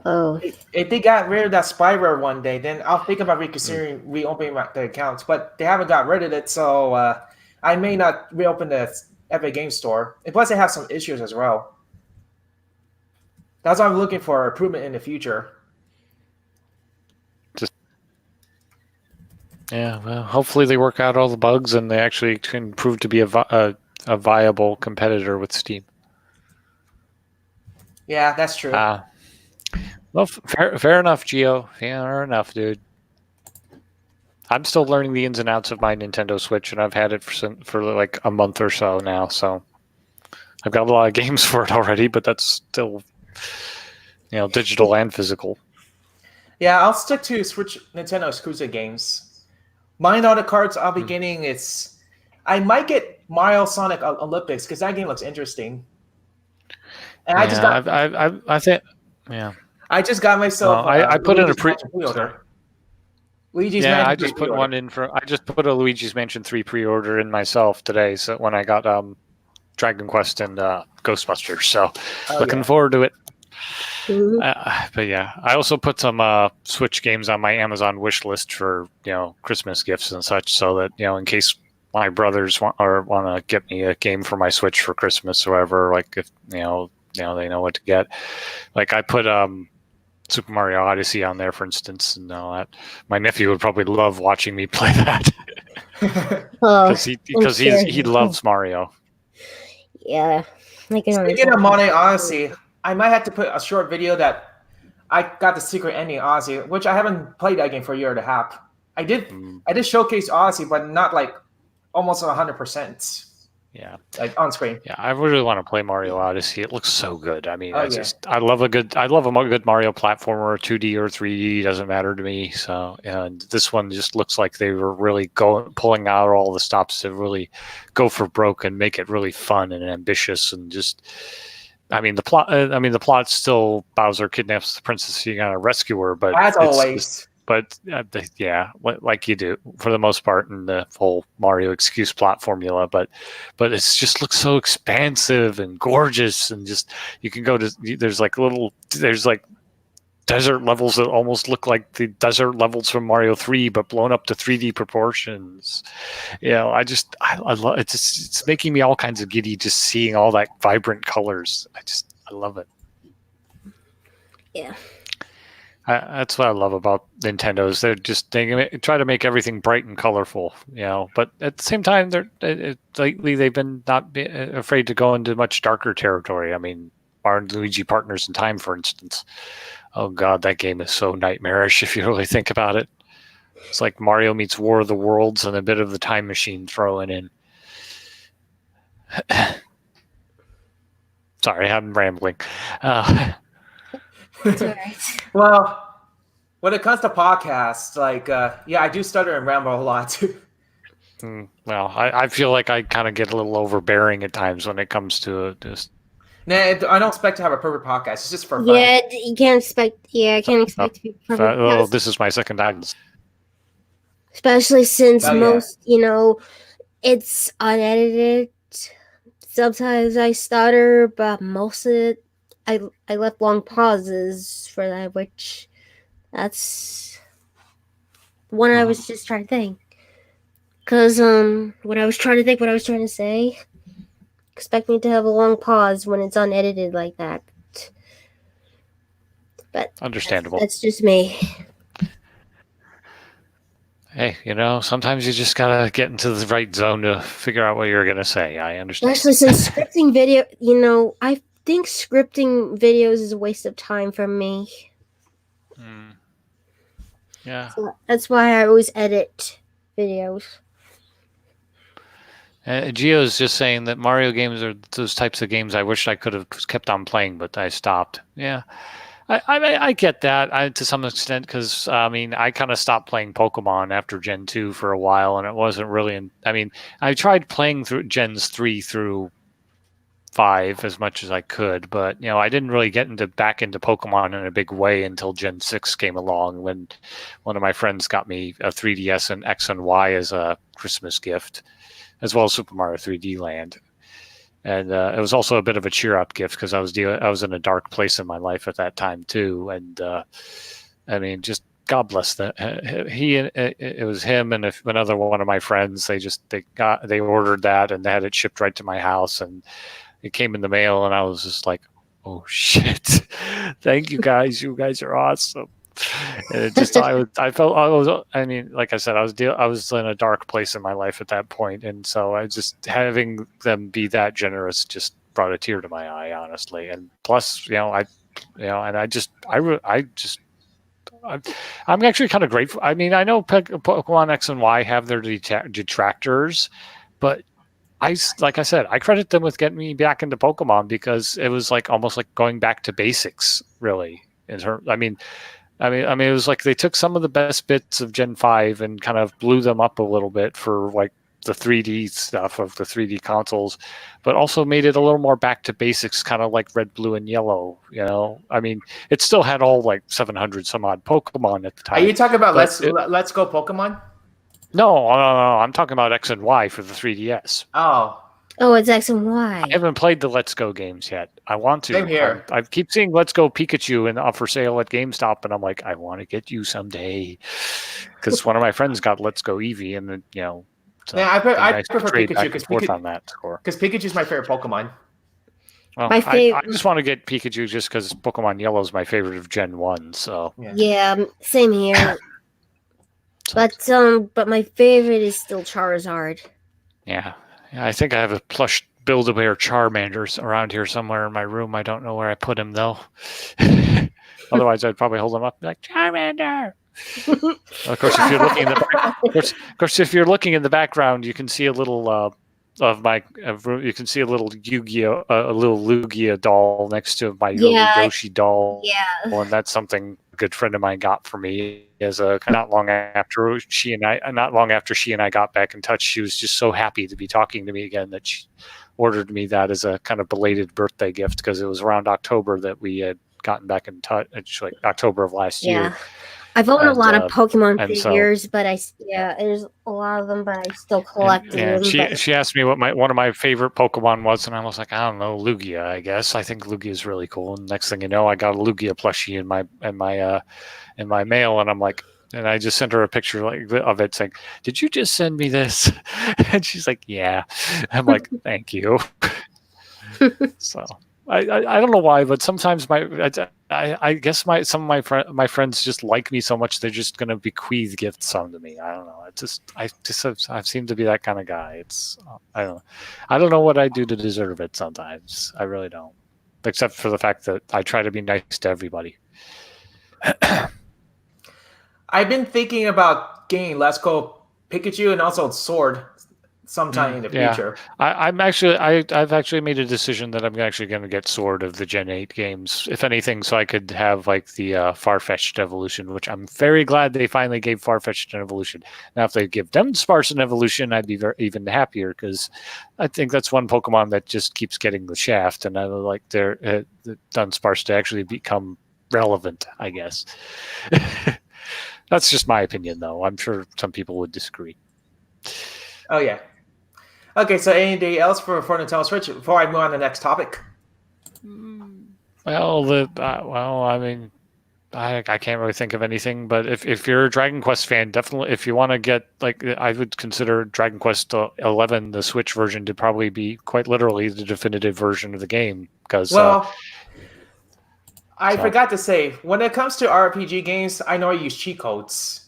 Oh. If they got rid of that spyware one day, then I'll think about reopening the accounts. But they haven't got rid of it, so I may not reopen the Epic Game Store. And plus, they have some issues as well. That's why I'm looking for improvement in the future. Yeah, well, hopefully they work out all the bugs and they actually can prove to be a viable competitor with Steam. Yeah, that's true. Well, fair enough, Gio. Fair enough, dude. I'm still learning the ins and outs of my Nintendo Switch, and I've had it for like a month or so now. So I've got a lot of games for it already, but that's still, digital and physical. Yeah, I'll stick to Switch Nintendo exclusive games. Mine all the cards I'll be getting. I might get Mario Sonic Olympics because that game looks interesting. And I just got myself. I put in a pre-order. Luigi's Mansion. I just put one in for. I just put a Luigi's Mansion 3 pre-order in myself today. So when I got Dragon Quest and Ghostbusters, so looking forward to it. But yeah, I also put some Switch games on my Amazon wish list for Christmas gifts and such, so that in case my brothers want to get me a game for my Switch for Christmas or whatever, like if they know what to get. Like I put Super Mario Odyssey on there, for instance, and all that. My nephew would probably love watching me play that because he loves Mario. Yeah, speaking of Mario Odyssey, I might have to put a short video that I got the secret ending Odyssey, which I haven't played that game for a year and a half. I did showcase Odyssey, but not like almost 100%. Yeah, like on screen. Yeah, I really want to play Mario Odyssey. It looks so good. I mean, I love a good Mario platformer, 2D or 3D, doesn't matter to me. So, and this one just looks like they were really pulling out all the stops to really go for broke and make it really fun and ambitious and just. I mean the plot's still Bowser kidnaps the princess, so you gotta rescue her, but as always. But like you do for the most part in the whole Mario excuse plot formula. But it just looks so expansive and gorgeous, and just you can go to there's like desert levels that almost look like the desert levels from Mario 3, but blown up to 3D proportions. I love it. It's making me all kinds of giddy just seeing all that vibrant colors. I love it. Yeah. That's what I love about Nintendo is they try to make everything bright and colorful, but at the same time, lately they've been not afraid to go into much darker territory. I mean, Mario and Luigi Partners in Time, for instance. Oh God, that game is so nightmarish if you really think about it. It's like Mario meets War of the Worlds and a bit of the Time Machine thrown in. Sorry, I'm rambling. Well, when it comes to podcasts, I do stutter and ramble a lot too. Well, I feel like I kind of get a little overbearing at times when it comes to this. Nah, I don't expect to have a perfect podcast. It's just for fun. Yeah, you can't expect. Yeah, I can't expect to be perfect. Well, this is my second time. Especially since most, it's unedited. Sometimes I stutter, but most of it, I left long pauses for that, which that's one I was just trying to think. Because when I was trying to think what I was trying to say, expect me to have a long pause when it's unedited like that. But understandable. That's just me. Hey, sometimes you just gotta get into the right zone to figure out what you're gonna say. I understand. Especially since scripting video, I think scripting videos is a waste of time for me. Yeah. So that's why I always edit videos. Gio is just saying that Mario games are those types of games I wish I could have kept on playing, but I stopped. Yeah. I get that to some extent because, I kind of stopped playing Pokemon after Gen 2 for a while, and it wasn't really... I tried playing through Gens 3 through 5 as much as I could, but, I didn't really get back into Pokemon in a big way until Gen 6 came along when one of my friends got me a 3DS and X and Y as a Christmas gift, as well as Super Mario 3D Land. And it was also a bit of a cheer-up gift because I was in a dark place in my life at that time too. And just God bless them. It was him and another one of my friends. They ordered that and they had it shipped right to my house, and it came in the mail, and I was just like, oh shit! Thank you guys. You guys are awesome. And it just I mean, like I said, I was in a dark place in my life at that point, and so I just having them be that generous just brought a tear to my eye, honestly. And plus, I'm actually kind of grateful. I mean, I know Pokemon X and Y have their detractors, but like I said, I credit them with getting me back into Pokemon because it was like almost like going back to basics, really. I mean, it was like they took some of the best bits of Gen 5 and kind of blew them up a little bit for like the 3D stuff of the 3D consoles, but also made it a little more back to basics, kind of like Red, Blue, and Yellow. I mean, it still had all like 700 some odd Pokemon at the time. Are you talking about Let's Go Pokemon? No. I'm talking about X and Y for the 3DS. Oh, it's X and Y. I haven't played the Let's Go games yet. I want to. Same here. I keep seeing Let's Go Pikachu and for sale at GameStop, and I'm like, I want to get you someday, because one of my friends got Let's Go Eevee, and So yeah, I prefer Pikachu because Pikachu is my favorite Pokemon. Well, I just want to get Pikachu just because Pokemon Yellow is my favorite of Gen 1. So yeah, same here. But my favorite is still Charizard. Yeah, I think I have a plush Build-A-Bear Charmander around here somewhere in my room. I don't know where I put him though. Otherwise, I'd probably hold him up and be like, Charmander. Of course, if you're looking in the background, you can see a little you can see a little Yu-Gi-Oh, a little Lugia doll next to my Yoshi doll. Yeah, and that's something a good friend of mine got for me as not long after she and I got back in touch. She was just so happy to be talking to me again that she ordered me that as a kind of belated birthday gift, because it was around October that we had gotten back in touch, like October of last year. I've owned a lot of Pokemon figures, but there's a lot of them, but I still collect them. She asked me what one of my favorite Pokemon was, and I was like, I don't know, Lugia, I guess. I think Lugia is really cool. And next thing you know, I got a Lugia plushie in my mail, and I'm like, and I just sent her a picture of it saying, "Did you just send me this?" And she's like, "Yeah." I'm like, "Thank you." So. I don't know why, but sometimes I guess some of my friends just like me so much they're just gonna bequeath gifts onto me. I don't know. I seem to be that kind of guy. I don't know what I do to deserve it. Sometimes I really don't, except for the fact that I try to be nice to everybody. I've been thinking about getting Let's Go Pikachu and also Sword sometime in the future. I've actually made a decision that I'm actually going to get Sword of the Gen 8 games, if anything, so I could have like the Farfetch'd evolution, which I'm very glad they finally gave Farfetch'd an evolution. Now, if they give Dunsparce an evolution, I'd be even happier, because I think that's one Pokemon that just keeps getting the shaft, and I would like the Dunsparce to actually become relevant, I guess. That's just my opinion, though. I'm sure some people would disagree. Oh, yeah. Okay, so anything else for Nintendo Switch before I move on to the next topic? Well, I mean, I can't really think of anything. But if you're a Dragon Quest fan, definitely, if you want to get, like, I would consider Dragon Quest 11, the Switch version, to probably be quite literally the definitive version of the game. Because I forgot to say, when it comes to RPG games, I know I use cheat codes.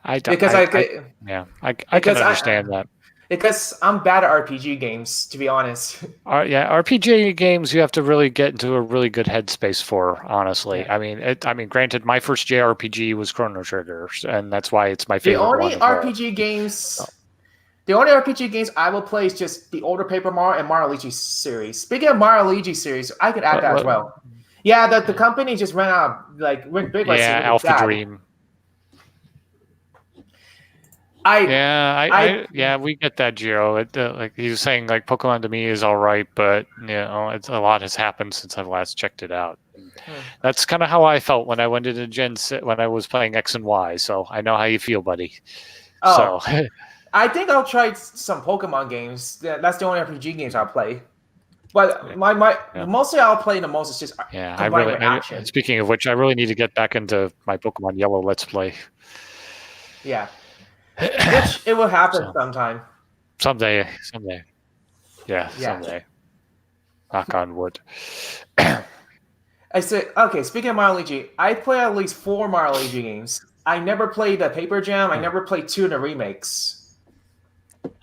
I can understand that. Because I'm bad at RPG games, to be honest. RPG games you have to really get into a really good headspace for, honestly. Yeah. I mean, granted, my first JRPG was Chrono Trigger, and that's why it's my favorite. The only RPG games I will play is just the older Paper Mario and Mario Luigi series. Speaking of Mario Luigi series, I could add that as well. Yeah, the company just went big. Alpha Dream. We get that, Giro. Like he was saying, like Pokemon to me is all right, but it's a lot has happened since I've last checked it out. That's kind of how I felt when I went into Gen 6 when I was playing X and Y. So I know how you feel, buddy. Oh, so I think I'll try some Pokemon games. That's the only RPG games I'll play. But mostly I'll play the most is just action. Speaking of which, I really need to get back into my Pokemon Yellow Let's Play. Yeah, which it will happen sometime. Someday. Yeah, someday. Knock on wood. I said, okay, speaking of Mario Luigi, I play at least 4 Mario Luigi games. I never played the Paper Jam. I never played 2 of the remakes.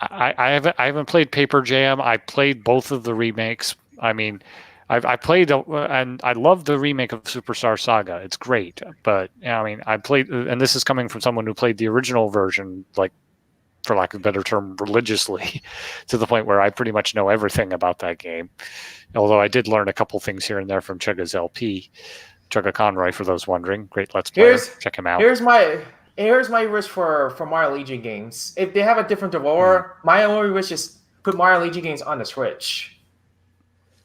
I haven't played Paper Jam. I played both of the remakes. I mean, I played and I love the remake of Superstar Saga. It's great, but I mean, I played, and this is coming from someone who played the original version, like, for lack of a better term, religiously, to the point where I pretty much know everything about that game. Although I did learn a couple things here and there from Chugga's LP. Chugga Conroy, for those wondering. Great Let's Player. Check him out. Here's my wish for Mario Luigi games. If they have a different developer, my only wish is put Mario Luigi games on the Switch.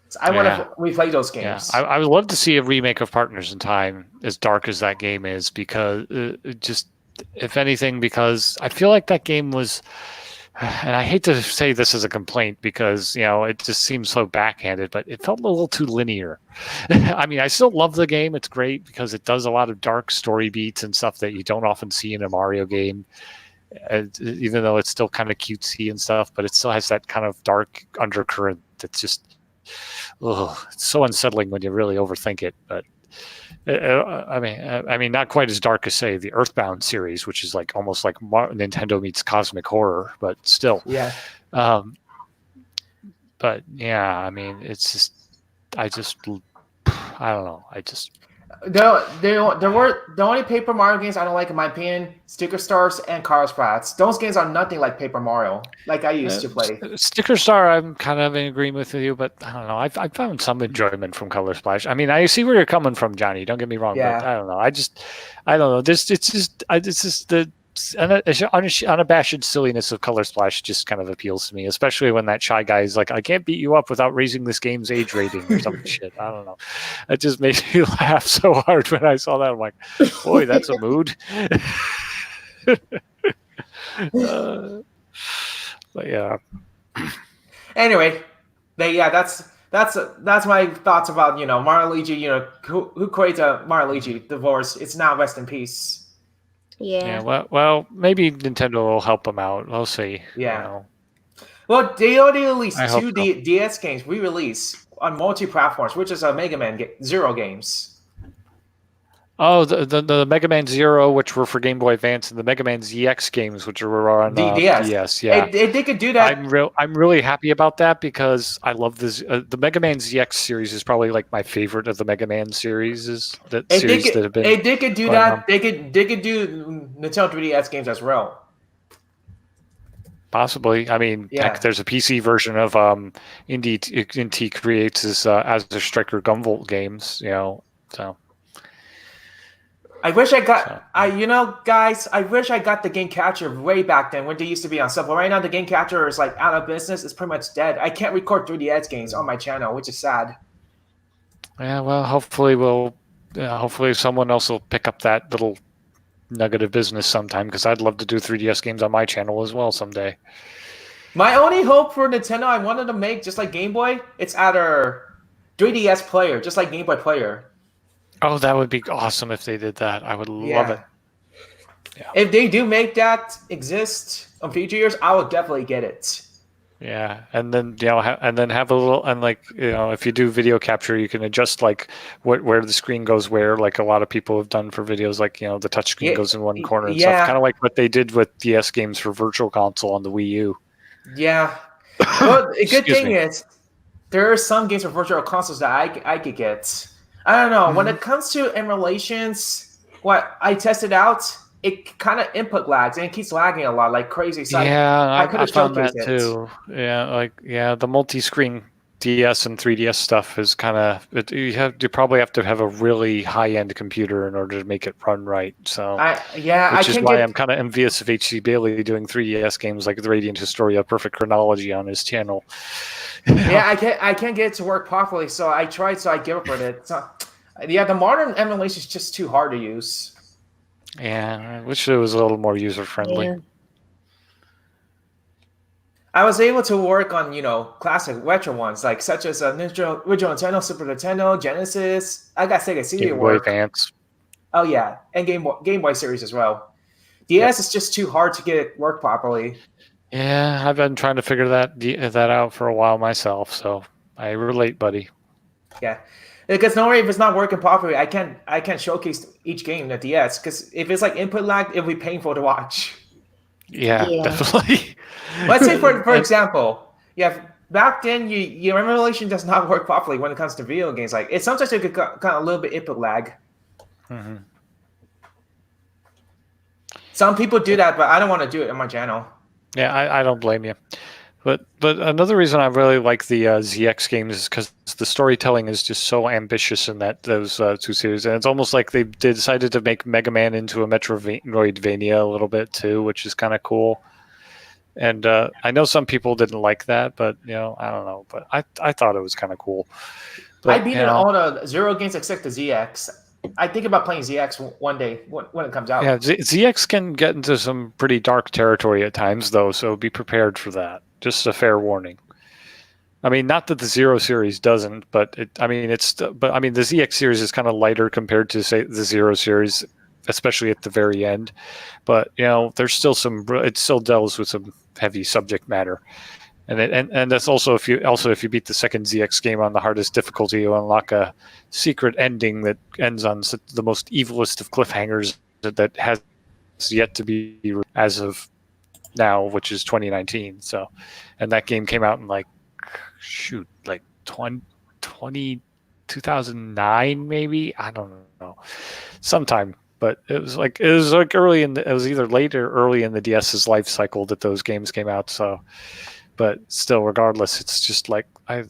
So I want to replay those games. Yeah. I would love to see a remake of Partners in Time, as dark as that game is, because if anything, because I feel like that game was, and I hate to say this as a complaint because, it just seems so backhanded, but it felt a little too linear. I mean, I still love the game. It's great because it does a lot of dark story beats and stuff that you don't often see in a Mario game, even though it's still kind of cutesy and stuff, but it still has that kind of dark undercurrent that's just, it's so unsettling when you really overthink it. But I mean, not quite as dark as, say, the Earthbound series, which is like almost like Nintendo meets cosmic horror, but still. Yeah. But yeah, I mean, it's just, I don't know. The only Paper Mario games I don't like, in my opinion, Sticker Stars and Color Splats. Those games are nothing like Paper Mario, like I used to play. Sticker Star, I'm kind of in agreement with you, but I don't know. I found some enjoyment from Color Splash. I mean, I see where you're coming from, Johnny. Don't get me wrong, but I don't know. I don't know. It's just the unabashed silliness of Color Splash just kind of appeals to me, especially when that shy guy is like, I can't beat you up without raising this game's age rating or some shit. I don't know. It just made me laugh so hard when I saw that. I'm like, boy, that's a mood. But yeah. Anyway, that's my thoughts about Mario Luigi. Who created Mario Luigi divorce? It's now rest in peace. Yeah. Well, maybe Nintendo will help them out. We'll see. Yeah. Well, they already released 2 DS games re-release on multi-platforms, which is a Mega Man Zero games. Oh, the Mega Man Zero, which were for Game Boy Advance, and the Mega Man ZX games, which were on DS. Yeah, if they could do that. I'm really happy about that because I love this. The Mega Man ZX series is probably like my favorite of the Mega Man series. If they could do that, they could do Nintendo 3DS games as well. Possibly. I mean, heck, there's a PC version of Inti creates as the Striker Gunvolt games. So. I wish I got, guys, I wish I got the Game Catcher way back then when they used to be on stuff. But right now, the Game Catcher is like out of business. It's pretty much dead. I can't record 3DS games on my channel, which is sad. Yeah, well, hopefully someone else will pick up that little nugget of business sometime, because I'd love to do 3DS games on my channel as well someday. My only hope for Nintendo, I wanted to make, just like Game Boy, it's either 3DS player, just like Game Boy player. Oh, that would be awesome if they did that. I would love it. Yeah. If they do make that exist in future years, I will definitely get it. Yeah, and then have a little, and if you do video capture, you can adjust like where the screen goes where, like a lot of people have done for videos, like the touch screen goes in one corner and stuff, kind of like what they did with DS games for Virtual Console on the Wii U. Yeah, well, a good thing is there are some games for Virtual Consoles that I could get. I don't know. Mm-hmm. When it comes to emulations, what I tested out, it kind of input lags and it keeps lagging a lot, like crazy. So I found that too. Yeah, the multi-screen DS and 3DS stuff is kind of you probably have to have a really high-end computer in order to make it run right. So which is why I'm kind of envious of HC Bailey doing 3DS games like the Radiant Historia Perfect Chronology on his channel. Yeah, I can't get it to work properly, so I tried, so I give up on it. So, the modern emulation is just too hard to use. Yeah, I wish it was a little more user-friendly. I was able to work on classic retro ones like such as original Nintendo, Super Nintendo, Genesis. I got Sega CD Game Boy work. Advance. Oh yeah, and Game Boy series as well. DS is just too hard to get it work properly. Yeah, I've been trying to figure that out for a while myself, so I relate, buddy. Yeah, because no worry, if it's not working properly, I can't showcase each game in the DS because if it's like input lag, it'll be painful to watch. Yeah. Definitely. Let's say for example, back then your emulation does not work properly when it comes to video games. Like sometimes it could kind of a little bit input lag. Mm-hmm. Some people do that, but I don't want to do it on my channel. Yeah, I don't blame you. But another reason I really like the ZX games is because the storytelling is just so ambitious in those two series, and it's almost like they decided to make Mega Man into a Metroidvania a little bit too, which is kind of cool. And I know some people didn't like that, but I don't know. But I thought it was kind of cool. But, I beat all the Zero games except the ZX. I think about playing ZX one day when it comes out. Yeah, ZX can get into some pretty dark territory at times, though, so be prepared for that. Just a fair warning. I mean, not that the Zero series doesn't, but the ZX series is kind of lighter compared to, say, the Zero series, especially at the very end. But there's still it still deals with some heavy subject matter. And that's also if you beat the second ZX game on the hardest difficulty, you unlock a secret ending that ends on the most evilest of cliffhangers that has yet to be as of now, which is 2019. So, and that game came out in like 2009 maybe, I don't know, sometime. But it was like early it was either late or early in the DS's life cycle that those games came out. So. But still, regardless, it's just I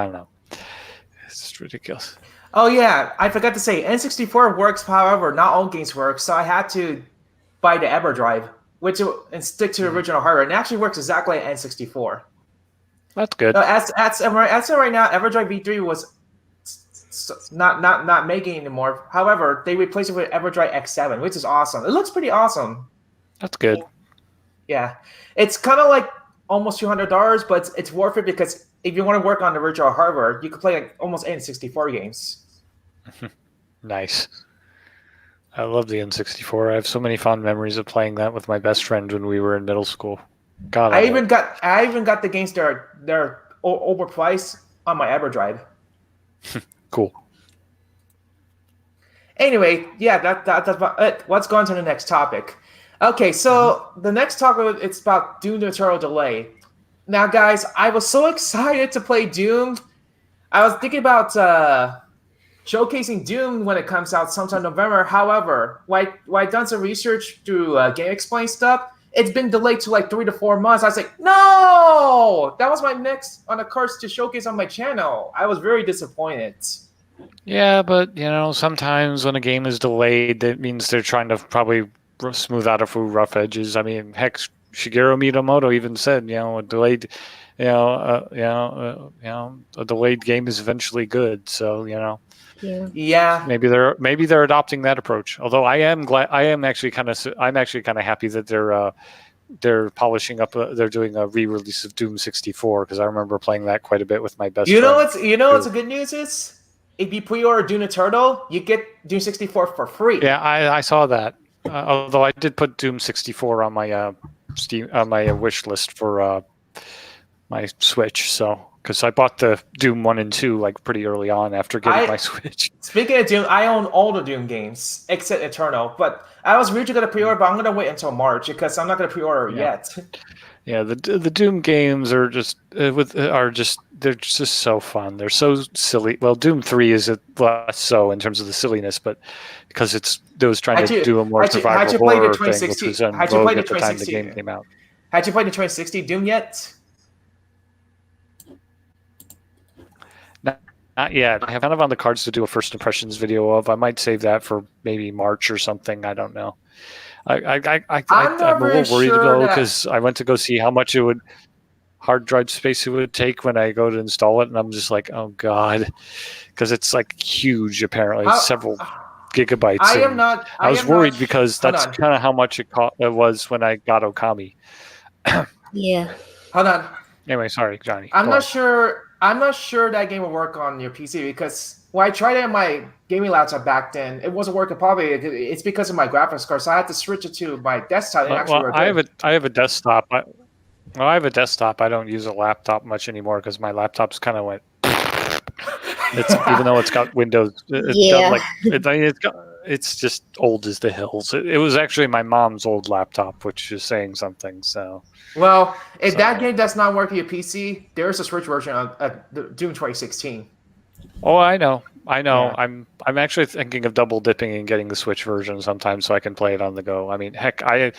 don't know. It's just ridiculous. Oh yeah, I forgot to say N64 works. However, not all games work, so I had to buy the EverDrive, and stick to the original hardware. And it actually works exactly like N64. That's good. As of right now, EverDrive V3 was not making anymore. However, they replaced it with EverDrive X7, which is awesome. It looks pretty awesome. That's good. Yeah, it's kind of like almost $200, but it's worth it because if you want to work on the original hardware, you can play like almost N64 games. Nice. I love the N64. I have so many fond memories of playing that with my best friend when we were in middle school. God, I even got the games that are overpriced on my EverDrive. Cool. Anyway, yeah, that's about it. Let's go on to the next topic. Okay, so the next topic, it's about Doom Eternal Delay. Now, guys, I was so excited to play Doom. I was thinking about showcasing Doom when it comes out sometime in November. However, when I've done some research through Game Explain stuff, it's been delayed to like 3 to 4 months. I was like, no! That was my next on the cards to showcase on my channel. I was very disappointed. Yeah, but, sometimes when a game is delayed, that means they're trying to probably smooth out a few rough edges. I mean, heck, Shigeru Miyamoto even said, a delayed, a delayed game is eventually good. So, Yeah. Maybe they're adopting that approach. Although I'm actually kind of happy that they're polishing up. They're doing a re-release of Doom 64 because I remember playing that quite a bit with my best. What's the good news is? If you pre-order Doom Eternal, you get Doom 64 for free. Yeah, I saw that. Although I did put Doom 64 on my Steam my wish list for my Switch, so because I bought the Doom 1 and 2 like pretty early on after getting my Switch. Speaking of Doom, I own all the Doom games except Eternal, but I was really going to pre-order, but I'm going to wait until March because I'm not going to pre-order yet. Yeah, the Doom games are they're just so fun. They're so silly. Well, Doom 3 is less so in terms of the silliness, but because it was trying to do a more survival horror thing, which was in vogue at the time the game came out. Had you played the 2060 Doom yet? Not yet. I have kind of on the cards to do a first impressions video of. I might save that for maybe March or something. I don't know. I'm a little worried though because I went to go see how much hard drive space it would take when I go to install it, and I'm just like, oh god, because it's like huge. Apparently, several gigabytes. I was worried because that's kind of how much it was when I got Okami. Yeah. Hold on. Anyway, sorry, Johnny. I'm not sure that game will work on your PC because when I tried it on my gaming laptop back then, it wasn't working properly. It's because of my graphics card, so I had to switch it to my desktop. And I have a desktop. I have a desktop. I don't use a laptop much anymore because my laptop's kind of went. Even though it's got Windows, it's just old as the hills. It was actually my mom's old laptop, which is saying something. So, well, if that game does not work on your PC, there's a Switch version of Doom 2016. Oh, I know. Yeah. I'm actually thinking of double dipping and getting the Switch version sometime so I can play it on the go. I mean, heck, I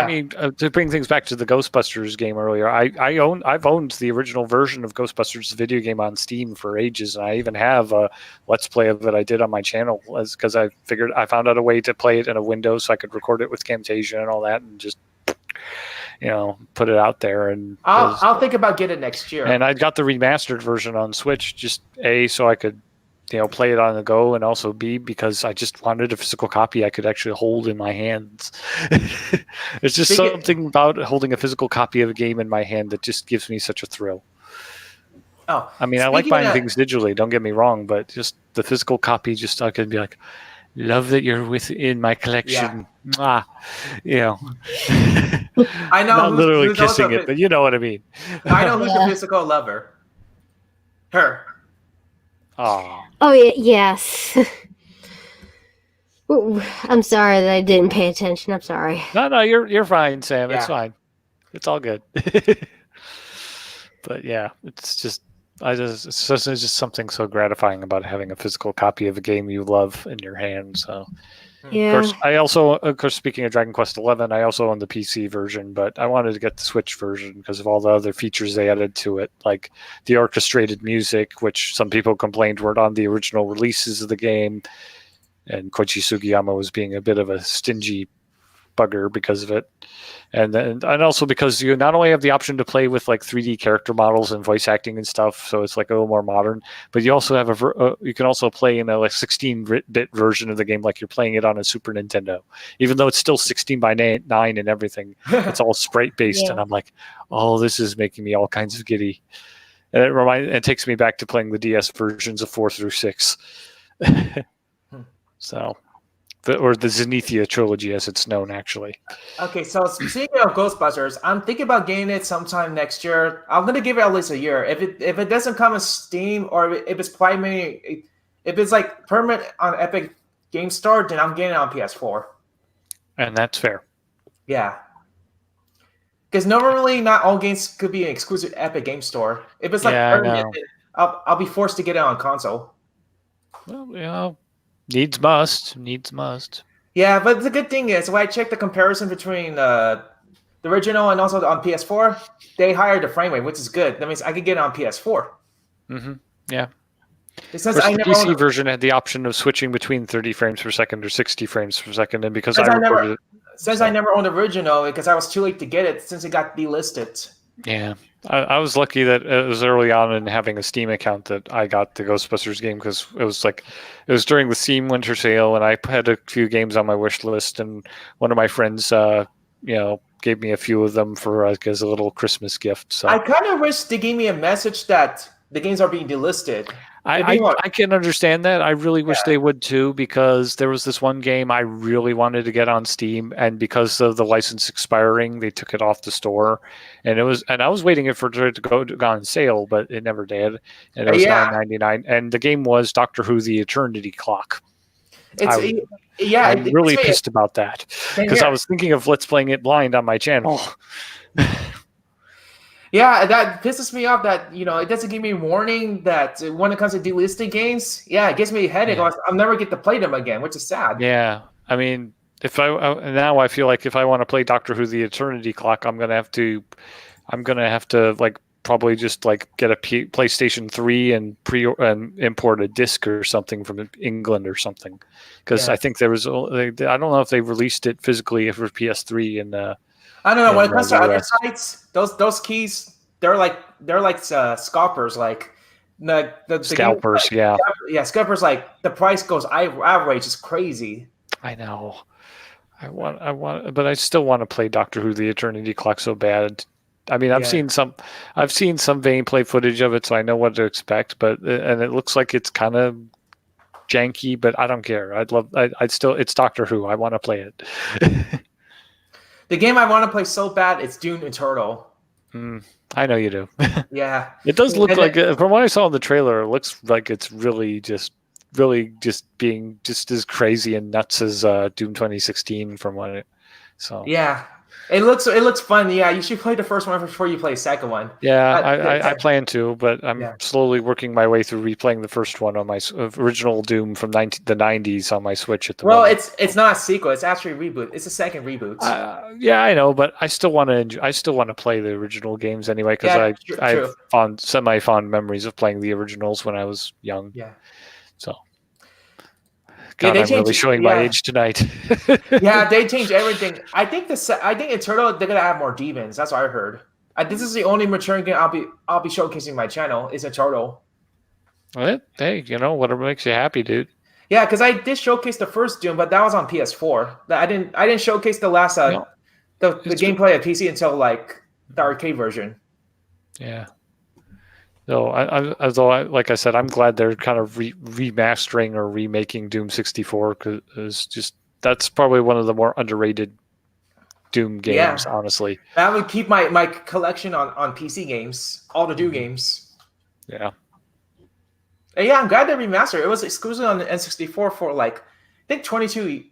mean, to bring things back to the Ghostbusters game earlier, I've owned the original version of Ghostbusters video game on Steam for ages, and I even have a Let's Play of it I did on my channel because I found out a way to play it in a window so I could record it with Camtasia and all that, and just put it out there. And I'll think about getting it next year. And I got the remastered version on Switch, just so I could play it on the go, and also B, because I just wanted a physical copy I could actually hold in my hands. It's just something about holding a physical copy of a game in my hand that just gives me such a thrill. Oh, I mean, I like buying things digitally, don't get me wrong, but just the physical copy, just I could be like, love that you're within my collection. Yeah. I know. Not literally kissing it, but you know what I mean. I know who's a physical lover. Her. Oh. Oh, yes. I'm sorry that I didn't pay attention. I'm sorry. No, you're fine, Sam. Yeah. It's fine. It's all good. But yeah, it's just something so gratifying about having a physical copy of a game you love in your hand. So, yeah. Of course, speaking of Dragon Quest XI, I also own the PC version, but I wanted to get the Switch version because of all the other features they added to it, like the orchestrated music, which some people complained weren't on the original releases of the game, and Koichi Sugiyama was being a bit of a stingy bugger because of it. And also because you not only have the option to play with like 3D character models and voice acting and stuff, so it's like a little more modern, but you also have you can also play in a like 16-bit version of the game like you're playing it on a Super Nintendo, even though it's still 16:9 and everything. It's all sprite based, and I'm like, oh, this is making me all kinds of giddy. And it takes me back to playing the DS versions of 4 through 6. So. Or the Zenithia trilogy, as it's known, actually. Okay, so speaking of Ghostbusters, I'm thinking about getting it sometime next year. I'm gonna give it at least a year. If it doesn't come in Steam, or if it's primary, if it's like permanent on Epic Game Store, then I'm getting it on PS4. And that's fair. Yeah, because normally not all games could be an exclusive Epic Game Store. If it's like permanent, I'll be forced to get it on console. Well, Needs must. Yeah, but the good thing is when I checked the comparison between the original and also on PS4, they hired the frame rate, which is good. That means I could get it on PS4. Mm-hmm. Yeah. Since the PC version had the option of switching between 30 frames per second or 60 frames per second, and because I never owned the original because I was too late to get it since it got delisted. Yeah. I was lucky that it was early on in having a Steam account that I got the Ghostbusters game, because it was during the Steam winter sale, and I had a few games on my wish list, and one of my friends, gave me a few of them for as a little Christmas gift. So I kind of wish they gave me a message that the games are being delisted. I can understand that. I really wish they would too, because there was this one game I really wanted to get on Steam, and because of the license expiring, they took it off the store. And I was waiting for it to go on sale, but it never did. And it was $9.99. And the game was Doctor Who: The Eternity Clock. I'm really pissed about that, because I was thinking of Let's Playing it blind on my channel. Yeah, that pisses me off that, it doesn't give me a warning that when it comes to delisting games, it gives me a headache. Yeah. I'll never get to play them again, which is sad. Yeah, I mean, now I feel like if I want to play Doctor Who: The Eternity Clock, I'm gonna have to like probably just like get a PlayStation 3 and import a disc or something from England or something, because I think there was I don't know if they released it physically for PS3 and. I don't know. When it comes to other sites, those keys, they're like scalpers, like the scalpers, scalpers. Like the price goes outrage, is crazy. I know. but I still want to play Doctor Who: The Eternity Clock so bad. I mean, I've seen some gameplay footage of it, so I know what to expect. But and it looks like it's kind of janky, but I don't care. It's Doctor Who. I want to play it. The game I want to play so bad, it's Doom Eternal. I know you do. Yeah, it does look like from what I saw in the trailer, it looks like it's really just being just as crazy and nuts as Doom 2016 from what it. So yeah. It looks fun. Yeah, you should play the first one before you play the second one. Yeah, I plan to, but I'm slowly working my way through replaying the first one on my original Doom from the 90s on my Switch at the moment. Well, it's not a sequel. It's actually a reboot. It's a second reboot. Yeah, I know, but I still want to play the original games anyway because I have semi-fond memories of playing the originals when I was young. Yeah. So. God, I'm really showing my age tonight. Yeah, they changed everything. I think Eternal they're gonna have more demons. That's what I heard. This is the only maturing game I'll be showcasing my channel is Eternal. Well, hey, whatever makes you happy, dude. Yeah, because I did showcase the first Doom, but that was on PS4. I didn't showcase the last the gameplay of PC until like the arcade version. Yeah. No, like I said, I'm glad they're kind of remastering or remaking Doom 64 because that's probably one of the more underrated Doom games, honestly. I would keep my collection on PC games, all the Doom games. Yeah. And yeah, I'm glad they remastered. It was exclusive on the N64 for like, I think 22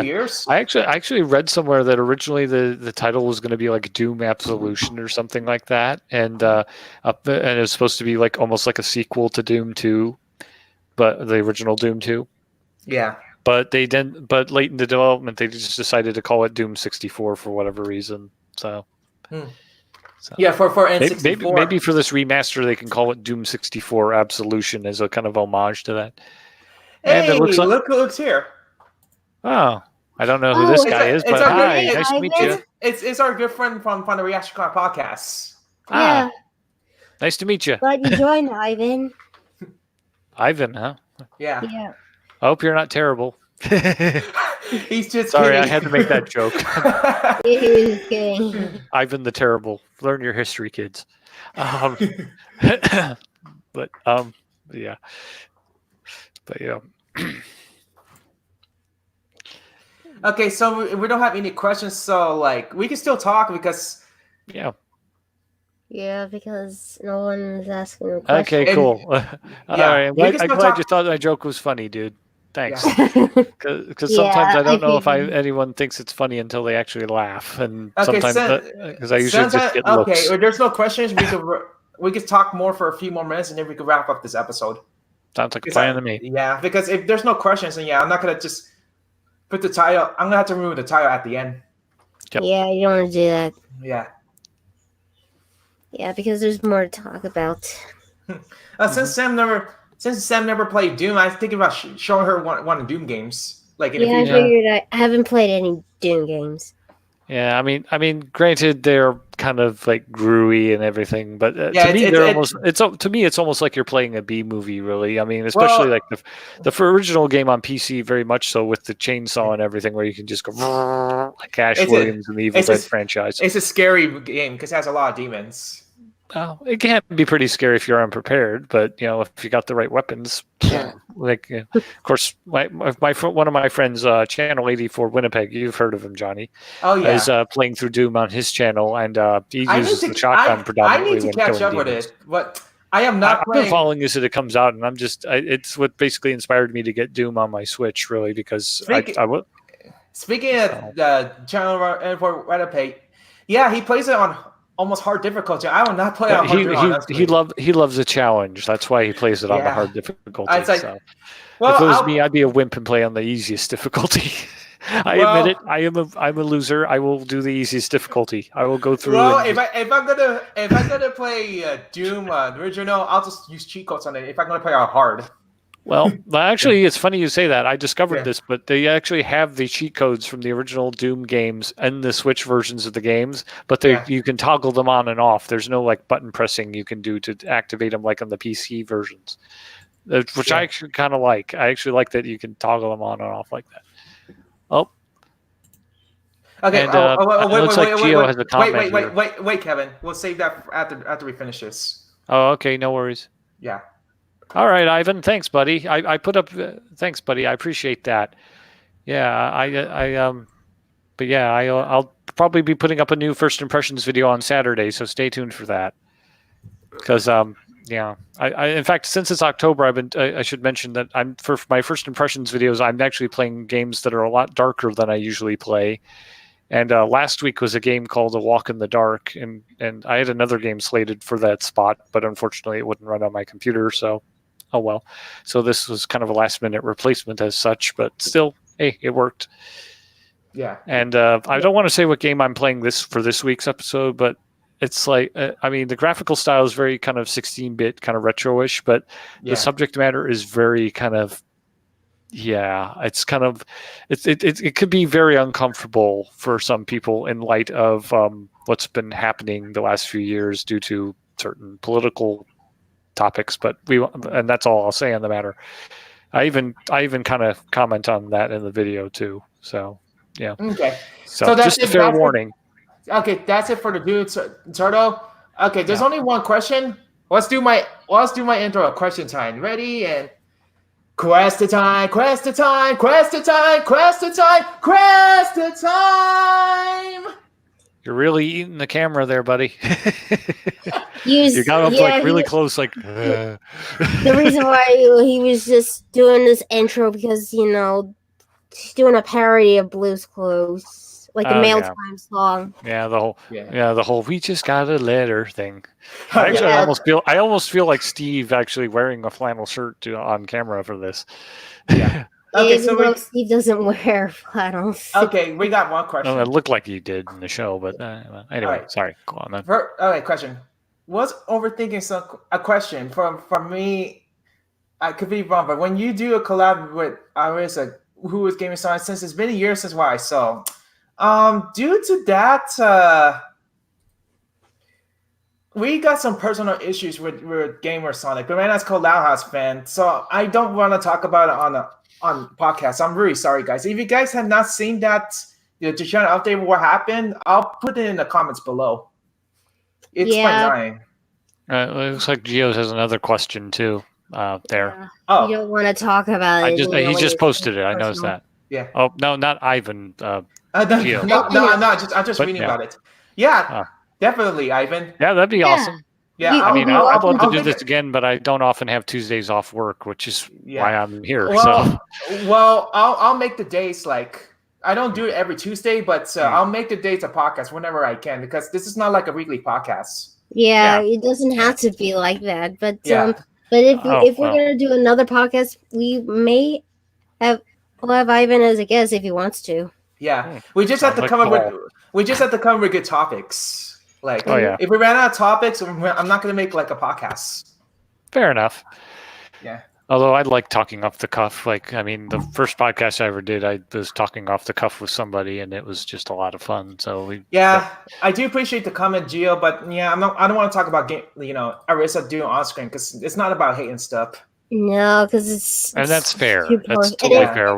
years. I actually read somewhere that originally the title was going to be like Doom Absolution or something like that, and it was supposed to be like almost like a sequel to Doom 2, but the original Doom 2. Yeah. But late in the development, they just decided to call it Doom 64 for whatever reason. So. So yeah, for N64. Maybe for this remaster, they can call it Doom 64 Absolution as a kind of homage to that. Hey, and it looks like, look who looks here. Oh, I don't know who this guy is, but hi, nice to meet you. It's our good friend from the Reaction Car podcast. Yeah. Nice to meet you. Glad you joined, Ivan. Ivan, huh? Yeah. Yeah. I hope you're not terrible. He's just sorry, kidding. I had to make that joke. He was kidding. Ivan the Terrible. Learn your history, kids. But yeah. Okay, so we don't have any questions, so like we can still talk because yeah, because no one's asking a question. Okay, cool. All right, I'm glad you thought my joke was funny, dude. Thanks. Because sometimes I don't know if anyone thinks it's funny until they actually laugh, and sometimes because I usually just get looks. Okay, if there's no questions, we could talk more for a few more minutes, and then we could wrap up this episode. Sounds like a plan to me. Yeah, because if there's no questions, then I'm not gonna just put the title. I'm gonna have to remove the title at the end. Yep. Yeah, you don't want to do that. Yeah. Yeah, because there's more to talk about. Since Sam never played Doom, I was thinking about showing her one of Doom games. Like in the future. I figured I haven't played any Doom games. Yeah, I mean, granted, they're kind of like gruey and everything, but to me, it's almost like you're playing a B movie, really. I mean, especially like the original game on PC, very much so with the chainsaw and everything, where you can just go like Ash Williams in the Evil Dead franchise. It's a scary game because it has a lot of demons. Oh, it can be pretty scary if you're unprepared, but if you got the right weapons, of course, one of my friends, Channel 84 Winnipeg, you've heard of him, Johnny. Oh yeah, is playing through Doom on his channel, and he uses the shotgun predominantly. I need to catch up with it, but I am not. I've been following this as it comes out, and I'm just it's what basically inspired me to get Doom on my Switch, really, because Speaking of the Channel 84 Winnipeg, yeah, he plays it on almost hard difficulty. I will not play on hard. He loves a challenge. That's why he plays it on the hard difficulty. Like, if it was me, I'd be a wimp and play on the easiest difficulty. I admit it. I'm a loser. I will do the easiest difficulty. I will go through. Well, if I'm gonna play Doom original, I'll just use cheat codes on it. If I'm gonna play on hard. Well, actually, it's funny you say that. I discovered this, but they actually have the cheat codes from the original Doom games and the Switch versions of the games, but you can toggle them on and off. There's no like button pressing you can do to activate them like on the PC versions, which I actually kind of like. I actually like that you can toggle them on and off like that. Oh, Okay. And it looks like Gio has a comment here. Wait, Kevin. We'll save that after we finish this. Oh, okay. No worries. Yeah. All right, Ivan. Thanks, buddy. I put up. Thanks, buddy. I appreciate that. Yeah, but yeah, I'll probably be putting up a new first impressions video on Saturday, so stay tuned for that. Because yeah, I in fact, since it's October, I should mention that for my first impressions videos, I'm actually playing games that are a lot darker than I usually play. And last week was a game called A Walk in the Dark, and I had another game slated for that spot, but unfortunately it wouldn't run on my computer, so oh well. So this was kind of a last-minute replacement as such, but still, hey, it worked. Yeah. And I don't want to say what game I'm playing for this week's episode, but it's like, I mean, the graphical style is very kind of 16-bit, kind of retro-ish, but the subject matter is very kind of, it's kind of, it could be very uncomfortable for some people in light of what's been happening the last few years due to certain political topics. And that's all I'll say on the matter. I even kind of comment on that in the video too. So yeah. Okay. So just a fair warning. Okay, that's it for the Dude Turtle. Okay, there's only one question. Let's do my intro. Question time. Ready and. Quest time! You're really eating the camera there, buddy. You got up really close, like. The reason why he was just doing this intro because he's doing a parody of Blue's Clues, like the Mail Time song. Yeah, the whole "we just got a letter" thing. Actually, I almost feel like Steve actually wearing a flannel shirt on camera for this. Yeah. Okay, so Steve doesn't wear flannels. Okay, we got one question. Well, it looked like he did in the show, but anyway, sorry. Go on then. Okay, question. Was overthinking a question from me? I could be wrong, but when you do a collab with Arisa, who is gaming science, since it's been a year since what I saw, due to that, we got some personal issues with Gamer Sonic. But man, that's called Loud House fan, so I don't want to talk about it on podcast. I'm really sorry, guys. If you guys have not seen that, to try to update what happened, I'll put it in the comments below. It's fine. It looks like Gio has another question too. There. Oh, you don't want to talk about it. He just posted it. I noticed that. Yeah. Oh no, not Ivan. Gio. No. I'm just reading about it. Yeah, definitely, Ivan. Yeah, that'd be awesome. Yeah, I'd love to do this again, but I don't often have Tuesdays off work, which is why I'm here. Well, I'll make the days like I don't do it every Tuesday, but I'll make the days a podcast whenever I can because this is not like a weekly podcast. Yeah, it doesn't have to be like that, but if we're gonna do another podcast, we may have Ivan as a guest if he wants to. Yeah, we just have to come up with good topics. Like, if we ran out of topics, I'm not going to make like a podcast. Fair enough. Yeah. Although I like talking off the cuff. Like, I mean, the first podcast I ever did, I was talking off the cuff with somebody, and it was just a lot of fun. So I do appreciate the comment, Gio, but I don't want to talk about Arisa doing on screen because it's not about hating stuff. No, because it's that's fair. That's totally fair.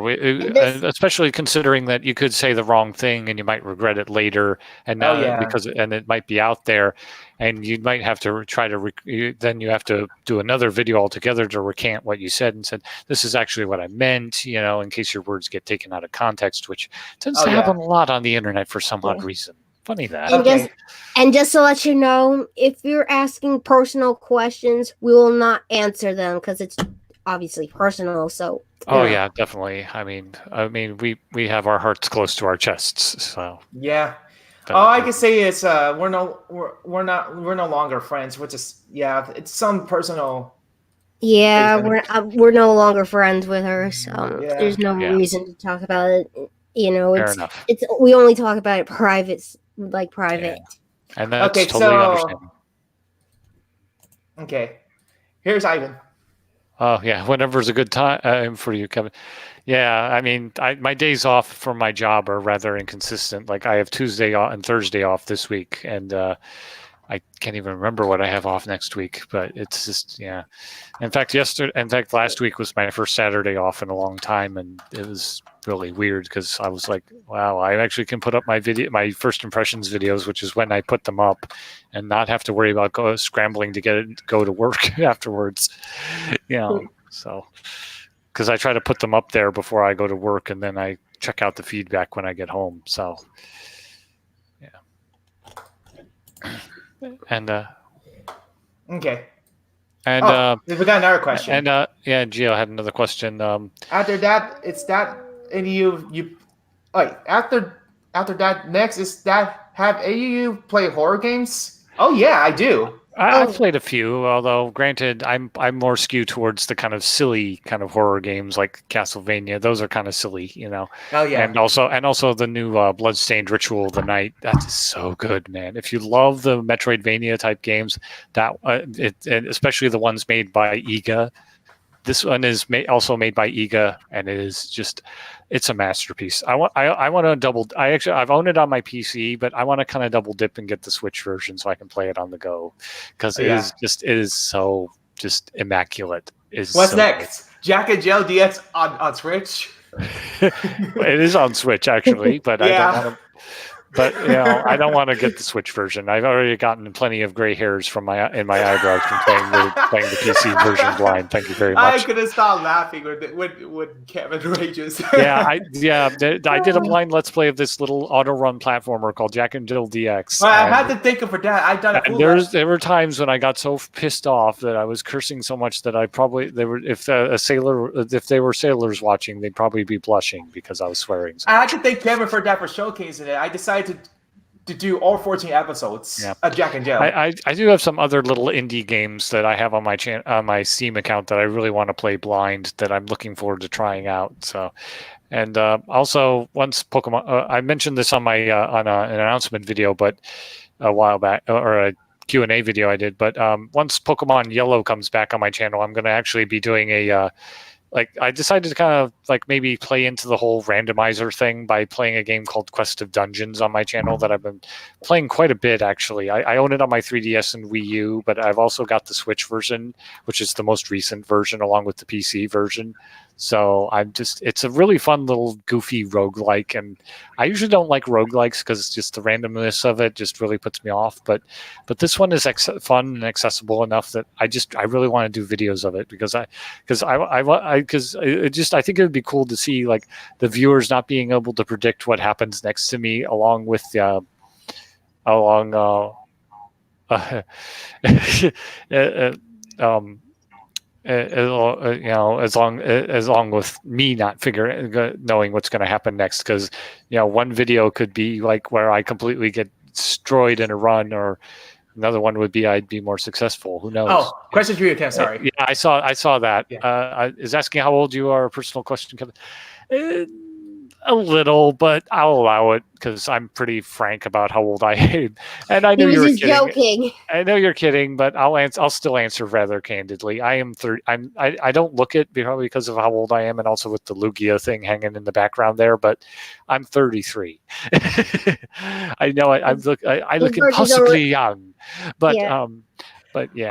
Especially considering that you could say the wrong thing and you might regret it later, and because it might be out there, and you might have to try to then you have to do another video altogether to recant what you said and said this is actually what I meant, in case your words get taken out of context, which tends to happen a lot on the internet for some odd reason. Funny that. And just to let you know, if you're asking personal questions, we will not answer them because it's obviously personal. So. Oh yeah, definitely. I mean, we have our hearts close to our chests. So. Yeah. All I can say is we're no longer friends. We're just it's some personal. Yeah, we're no longer friends with her, so there's no reason to talk about it. It's we only talk about it private. Yeah. And that's totally understandable. Okay, here's Ivan. Oh yeah, whenever's a good time for you, Kevin. Yeah, I mean, my days off from my job are rather inconsistent. Like I have Tuesday and Thursday off this week, and I can't even remember what I have off next week, but it's just, yeah. In fact, last week was my first Saturday off in a long time, and it was really weird because I was like, wow, I actually can put up my first impressions videos, which is when I put them up, and not have to worry about scrambling to go to work afterwards. So because I try to put them up there before I go to work, and then I check out the feedback when I get home. So yeah. And okay. And we got another question. And Gio had another question. After that, it's that, and you after that, next is that, have any of you play horror games? Oh yeah, I do. I've played a few, although granted, I'm more skewed towards the kind of silly kind of horror games like Castlevania. Those are kind of silly, Oh yeah, and also the new Bloodstained Ritual of the Night. That is so good, man. If you love the Metroidvania type games, that and especially the ones made by Iga. This one is also made by Iga, and it is just, it's a masterpiece. I want to I've owned it on my PC, but I want to kind of double dip and get the Switch version so I can play it on the go, because it is so just immaculate. What's next? Good. Jack and Jill DX on Switch? It is on Switch actually, but I don't want to. But I don't want to get the Switch version. I've already gotten plenty of gray hairs in my eyebrows from playing the PC version blind. Thank you very much. I couldn't stop laughing when Kevin rages. I did a blind Let's Play of this little auto run platformer called Jack and Jill DX. Well, I had to think of that. I've done it. There were times when I got so pissed off that I was cursing so much that if they were sailors watching, they'd probably be blushing because I was swearing. I had to thank Kevin for that, for showcasing it. I decided to do all 14 episodes of Jack and Jill. I do have some other little indie games that I have on my Steam account that I really want to play blind, that I'm looking forward to trying out. So, and also once Pokemon, I mentioned this on my an announcement video, but a while back, or a Q&A video I did. But once Pokemon Yellow comes back on my channel, I'm going to actually be doing I decided to kind of maybe play into the whole randomizer thing by playing a game called Quest of Dungeons on my channel that I've been playing quite a bit, actually. I own it on my 3DS and Wii U, but I've also got the Switch version, which is the most recent version, along with the PC version. So it's a really fun little goofy roguelike, and I usually don't like roguelikes because just the randomness of it just really puts me off. But this one is fun and accessible enough that I really want to do videos of it because I think it would be cool to see the viewers not being able to predict what happens next to me, along with as long with me not knowing what's going to happen next, because one video could be where I completely get destroyed in a run, or another one would be I'd be more successful. Who knows? Oh, question for you, Ken. Sorry. Yeah, I saw that. Yeah. Is asking how old you are a personal question, Kevin? A little, but I'll allow it because I'm pretty frank about how old I am, and I know you're kidding. Joking. I know you're kidding, but I'll still answer rather candidly. I am 30. I don't look it probably because of how old I am, and also with the Lugia thing hanging in the background there. But I'm 33. I know I look impossibly young, but yeah.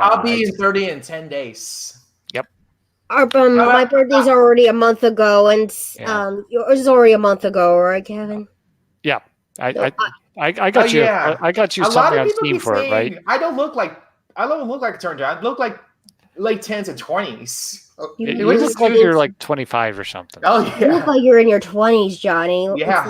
I'll be 30 in 10 days. My birthday's already a month ago, and yours is already a month ago, right, Kevin? Yeah, I got you. Yeah. I got you something on Steam for it, right? I don't look like a turned out. I look like late 10s and 20s. You look like you're like 25 or something. Oh yeah, you look like you're in your 20s, Johnny. Yeah,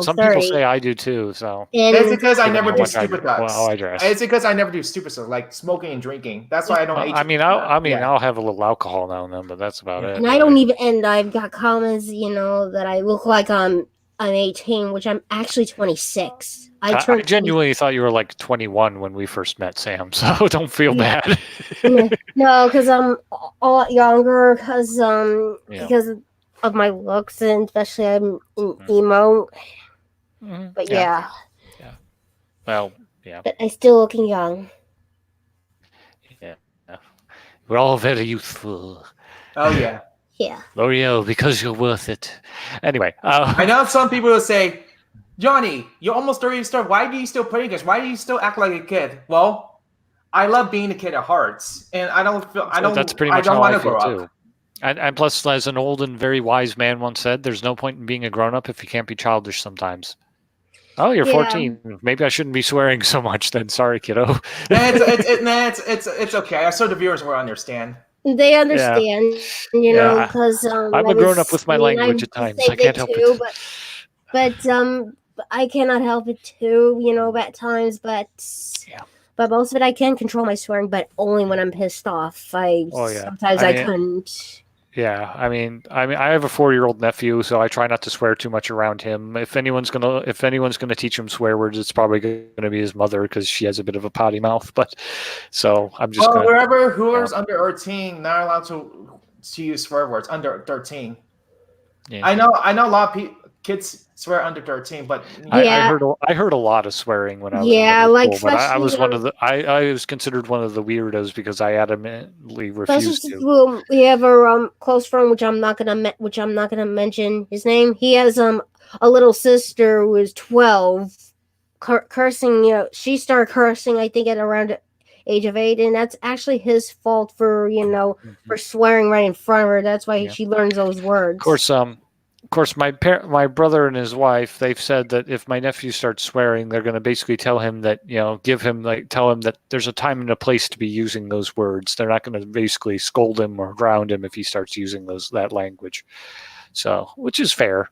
some 30. People say I do too. So it's because I never do stupid things. Well, I dress. It's because I never do stupid stuff like smoking and drinking. That's why I don't. I'll have a little alcohol now and then, but that's about it. And I don't even. And I've got comments, that I look like I'm 18, which I'm actually 26. I genuinely thought you were like 21 when we first met, Sam. So don't feel bad. No, because I'm a lot younger because of my looks, and especially I'm emo. Mm-hmm. But yeah. Well, yeah. But I'm still looking young. Yeah. We're all very youthful. Oh yeah. Yeah. L'Oreal, because you're worth it. Anyway. I know some people will say, Johnny, you're almost 30 star. Why do you still play games? Why do you still act like a kid? Well, I love being a kid at heart, and I don't That's pretty much how I feel too. And plus, as an old and very wise man once said, there's no point in being a grown-up if you can't be childish sometimes. Oh, you're 14. Maybe I shouldn't be swearing so much then. Sorry, kiddo. It's okay. I'm sure the viewers will understand. They understand, you know, because I'm a grown-up with my language at times. I can't help it. But I cannot help it too, you know, at times. But most of it I can control my swearing, but only when I'm pissed off. Sometimes I couldn't. Yeah, I mean, I have a 4-year-old nephew, so I try not to swear too much around him. If anyone's gonna teach him swear words, it's probably gonna be his mother because she has a bit of a potty mouth. But so I'm just whoever's under 13 not allowed to use swear words under 13. Yeah. I know a lot of kids swear under 13, but I heard a lot of swearing when I was in school, but I was I was considered one of the weirdos because I adamantly refused to. We have a close friend, which I'm not gonna mention his name. He has a little sister who is 12, cursing. You know, she started cursing, I think, at around age of 8, and that's actually his fault for for swearing right in front of her. That's why she learns those words. Of course, my brother and his wife, they've said that if my nephew starts swearing, they're going to basically tell him that, tell him that there's a time and a place to be using those words. They're not going to basically scold him or ground him if he starts using that language. So, which is fair.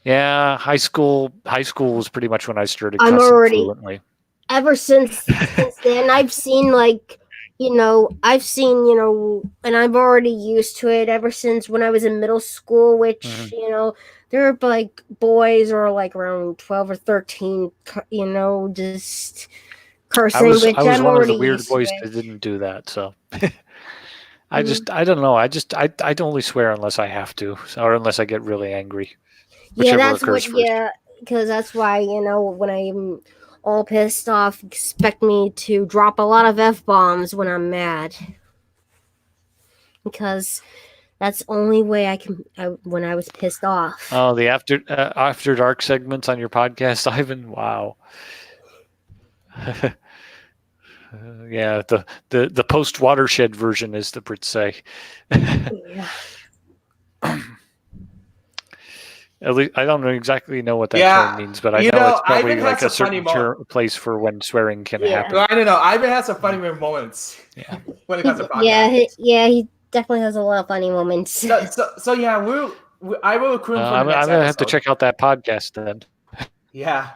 Yeah, high school was pretty much when I started cussing fluently. Ever since then, I've seen and I'm already used to it ever since when I was in middle school, which, there are like boys or like around 12 or 13, just cursing, I was one of the weird boys that didn't do that. So I don't know. I only swear unless I have to, or unless I get really angry. Because that's why, when I'm all pissed off, expect me to drop a lot of F-bombs when I'm mad. Because that's the only way I can, when I was pissed off. Oh, the after dark segments on your podcast, Ivan? Wow. Yeah, the post-watershed version, as the Brits say. Yeah. At least I don't exactly know what that term means, but I know it's probably like a certain place for when swearing can happen. I don't know. Ivan has some funny moments. Yeah. When it comes to podcasts. He definitely has a lot of funny moments. So yeah, I will accrue for the next I'm gonna have to check out that podcast then. Yeah,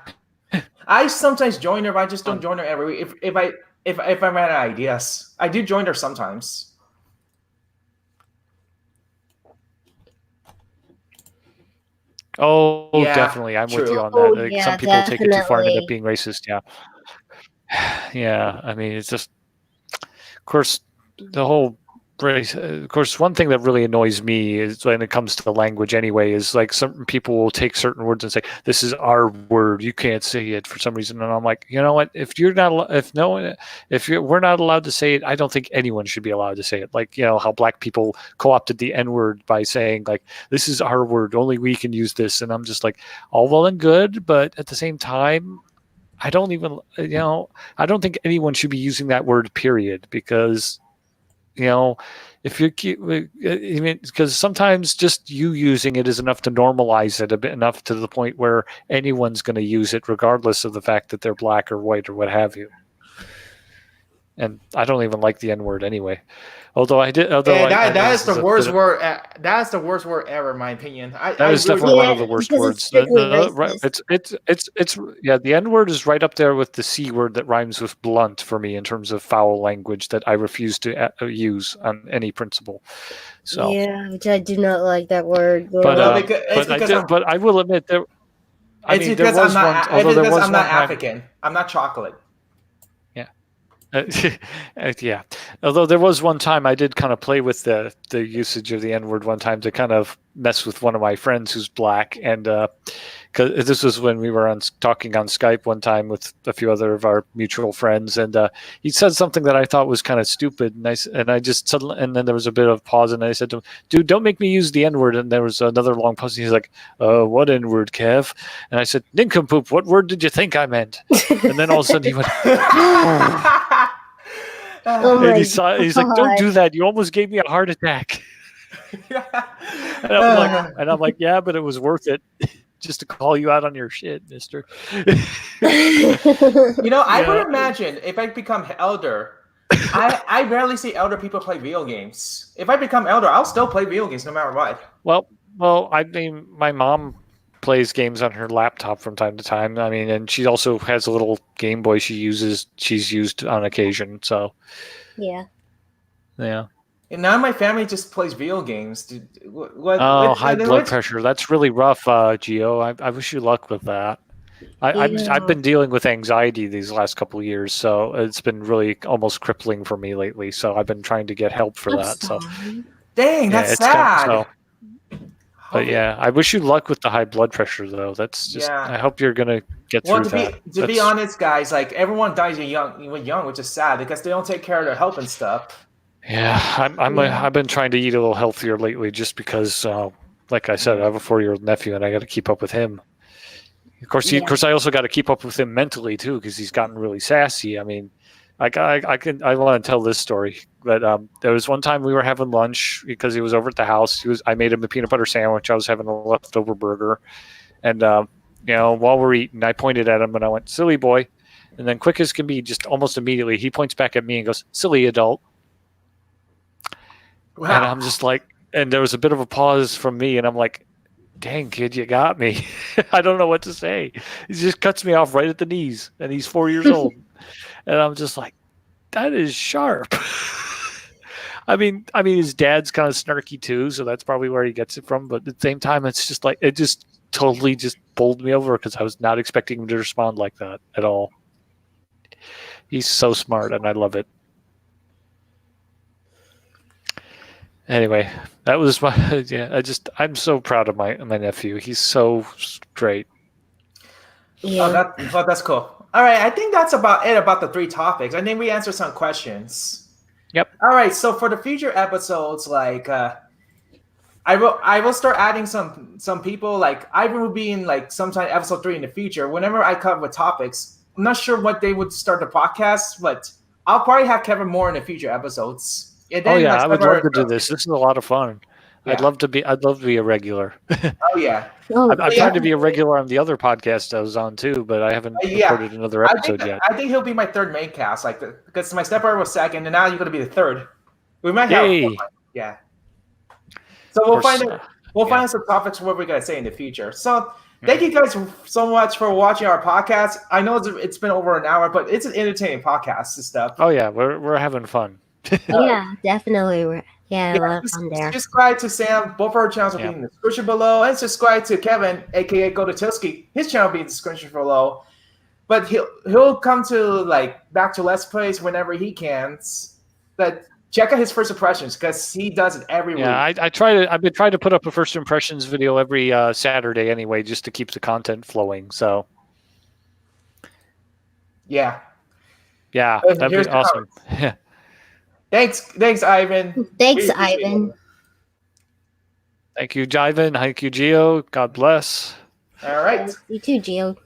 I sometimes join her, but I just don't join her every week. If I run out of ideas, I do join her sometimes. Oh, definitely. I'm with you on that. Some people take it too far and end up being racist. Yeah. Yeah. I mean, it's just, of course, the whole race. Of course, one thing that really annoys me is when it comes to the language anyway, is like certain people will take certain words and say, this is our word. You can't say it for some reason. And I'm like, you know what? If we're not allowed to say it, I don't think anyone should be allowed to say it. Like, how black people co-opted the N-word by saying like, this is our word. Only we can use this. And I'm just like, all well and good. But at the same time, I don't think anyone should be using that word, period, because if you keep, because sometimes just you using it is enough to normalize it a bit, enough to the point where anyone's going to use it regardless of the fact that they're black or white or what have you. And I don't even like the N-word anyway. That's the worst word. That's the worst word ever, in my opinion. That is definitely one of the worst words. The N-word is right up there with the C word that rhymes with blunt for me in terms of foul language that I refuse to use on any principle. So which I do not like that word. But I will admit there. I'm not African. I'm not chocolate. Yeah. Although there was one time I did kind of play with the usage of the N-word one time to kind of mess with one of my friends who's black, and because this was when we were talking on Skype one time with a few other of our mutual friends, and he said something that I thought was kind of stupid, and I just suddenly, and then there was a bit of pause, and I said to him, "Dude, don't make me use the N-word." And there was another long pause. And he's like, "What N-word, Kev?" And I said, "Nincompoop. What word did you think I meant?" And then all of a sudden he went. And he's like, "Don't do that. You almost gave me a heart attack." And I'm like, yeah, but it was worth it just to call you out on your shit, mister. I would imagine if I become elder, I rarely see elder people play video games. If I become elder, I'll still play video games no matter what. Well, I mean, my mom plays games on her laptop from time to time. I mean, and she also has a little Game Boy she's used on occasion. So yeah. And now my family just plays video games. High blood pressure. That's really rough, Gio. I wish you luck with that. I've been dealing with anxiety these last couple of years, so it's been really almost crippling for me lately. So I've been trying to get help for that. So, dang, that's sad. But yeah, I wish you luck with the high blood pressure, though. That's just. I hope you're gonna get through that. To be honest, guys, like everyone dies young, which is sad because they don't take care of their health and stuff. Yeah, I've been trying to eat a little healthier lately, just because, like I said, I have a 4-year-old nephew, and I got to keep up with him. Of course, I also got to keep up with him mentally too, because he's gotten really sassy. I mean, I want to tell this story, but there was one time we were having lunch because he was over at the house. I made him a peanut butter sandwich. I was having a leftover burger, and while we're eating, I pointed at him and I went, "Silly boy," and then quick as can be, just almost immediately, he points back at me and goes, "Silly adult." Wow. And I'm just like, and there was a bit of a pause from me, and I'm like, "Dang, kid, you got me." I don't know what to say. He just cuts me off right at the knees, and he's 4 years old. And I'm just like, that is sharp. I mean, his dad's kind of snarky too, so that's probably where he gets it from. But at the same time, it's just like, it just totally just bowled me over because I was not expecting him to respond like that at all. He's so smart, and I love it. Anyway, that was my I'm so proud of my nephew. He's so great. Yeah. That's cool. All right, I think that's about it about the 3 topics. I think we answered some questions. Yep. All right, so for the future episodes, like I will start adding some people. Like Ivan will be in like sometime episode 3 in the future. Whenever I come with topics, I'm not sure what they would start the podcast, but I'll probably have Kevin more in the future episodes. I would love to do this. This is a lot of fun. Yeah. I'd love to be a regular. Oh yeah. I'm trying to be a regular on the other podcast I was on too, but I haven't recorded another episode yet. I think he'll be my 3rd main cast, because my stepbrother was 2nd, and now you're going to be the 3rd. We might have. Yeah. So we'll find out some topics what we're going to say in the future. So thank you guys so much for watching our podcast. I know it's been over an hour, but it's an entertaining podcast and stuff. Oh yeah, we're having fun. Yeah, definitely. A lot of fun there. Subscribe to Sam. Both our channels will be in the description below. And subscribe to Kevin, aka Go to Tilsky. His channel will be in the description below. But he'll come to back to Let's Plays whenever he can. But check out his first impressions because he does it every week. Yeah, I've been trying to put up a first impressions video every Saturday anyway, just to keep the content flowing. So yeah, that'd be awesome. Yeah. Thanks, Ivan. Thanks, Ivan. Thank you, Ivan. Thank you, Gio. God bless. All right. You too, Gio.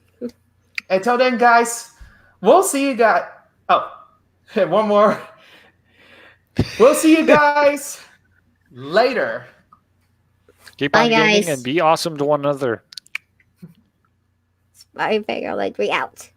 Until then, guys, we'll see you guys. Oh, one more. We'll see you guys later. Keep on gaming and be awesome to one another. Spy Figure, we out.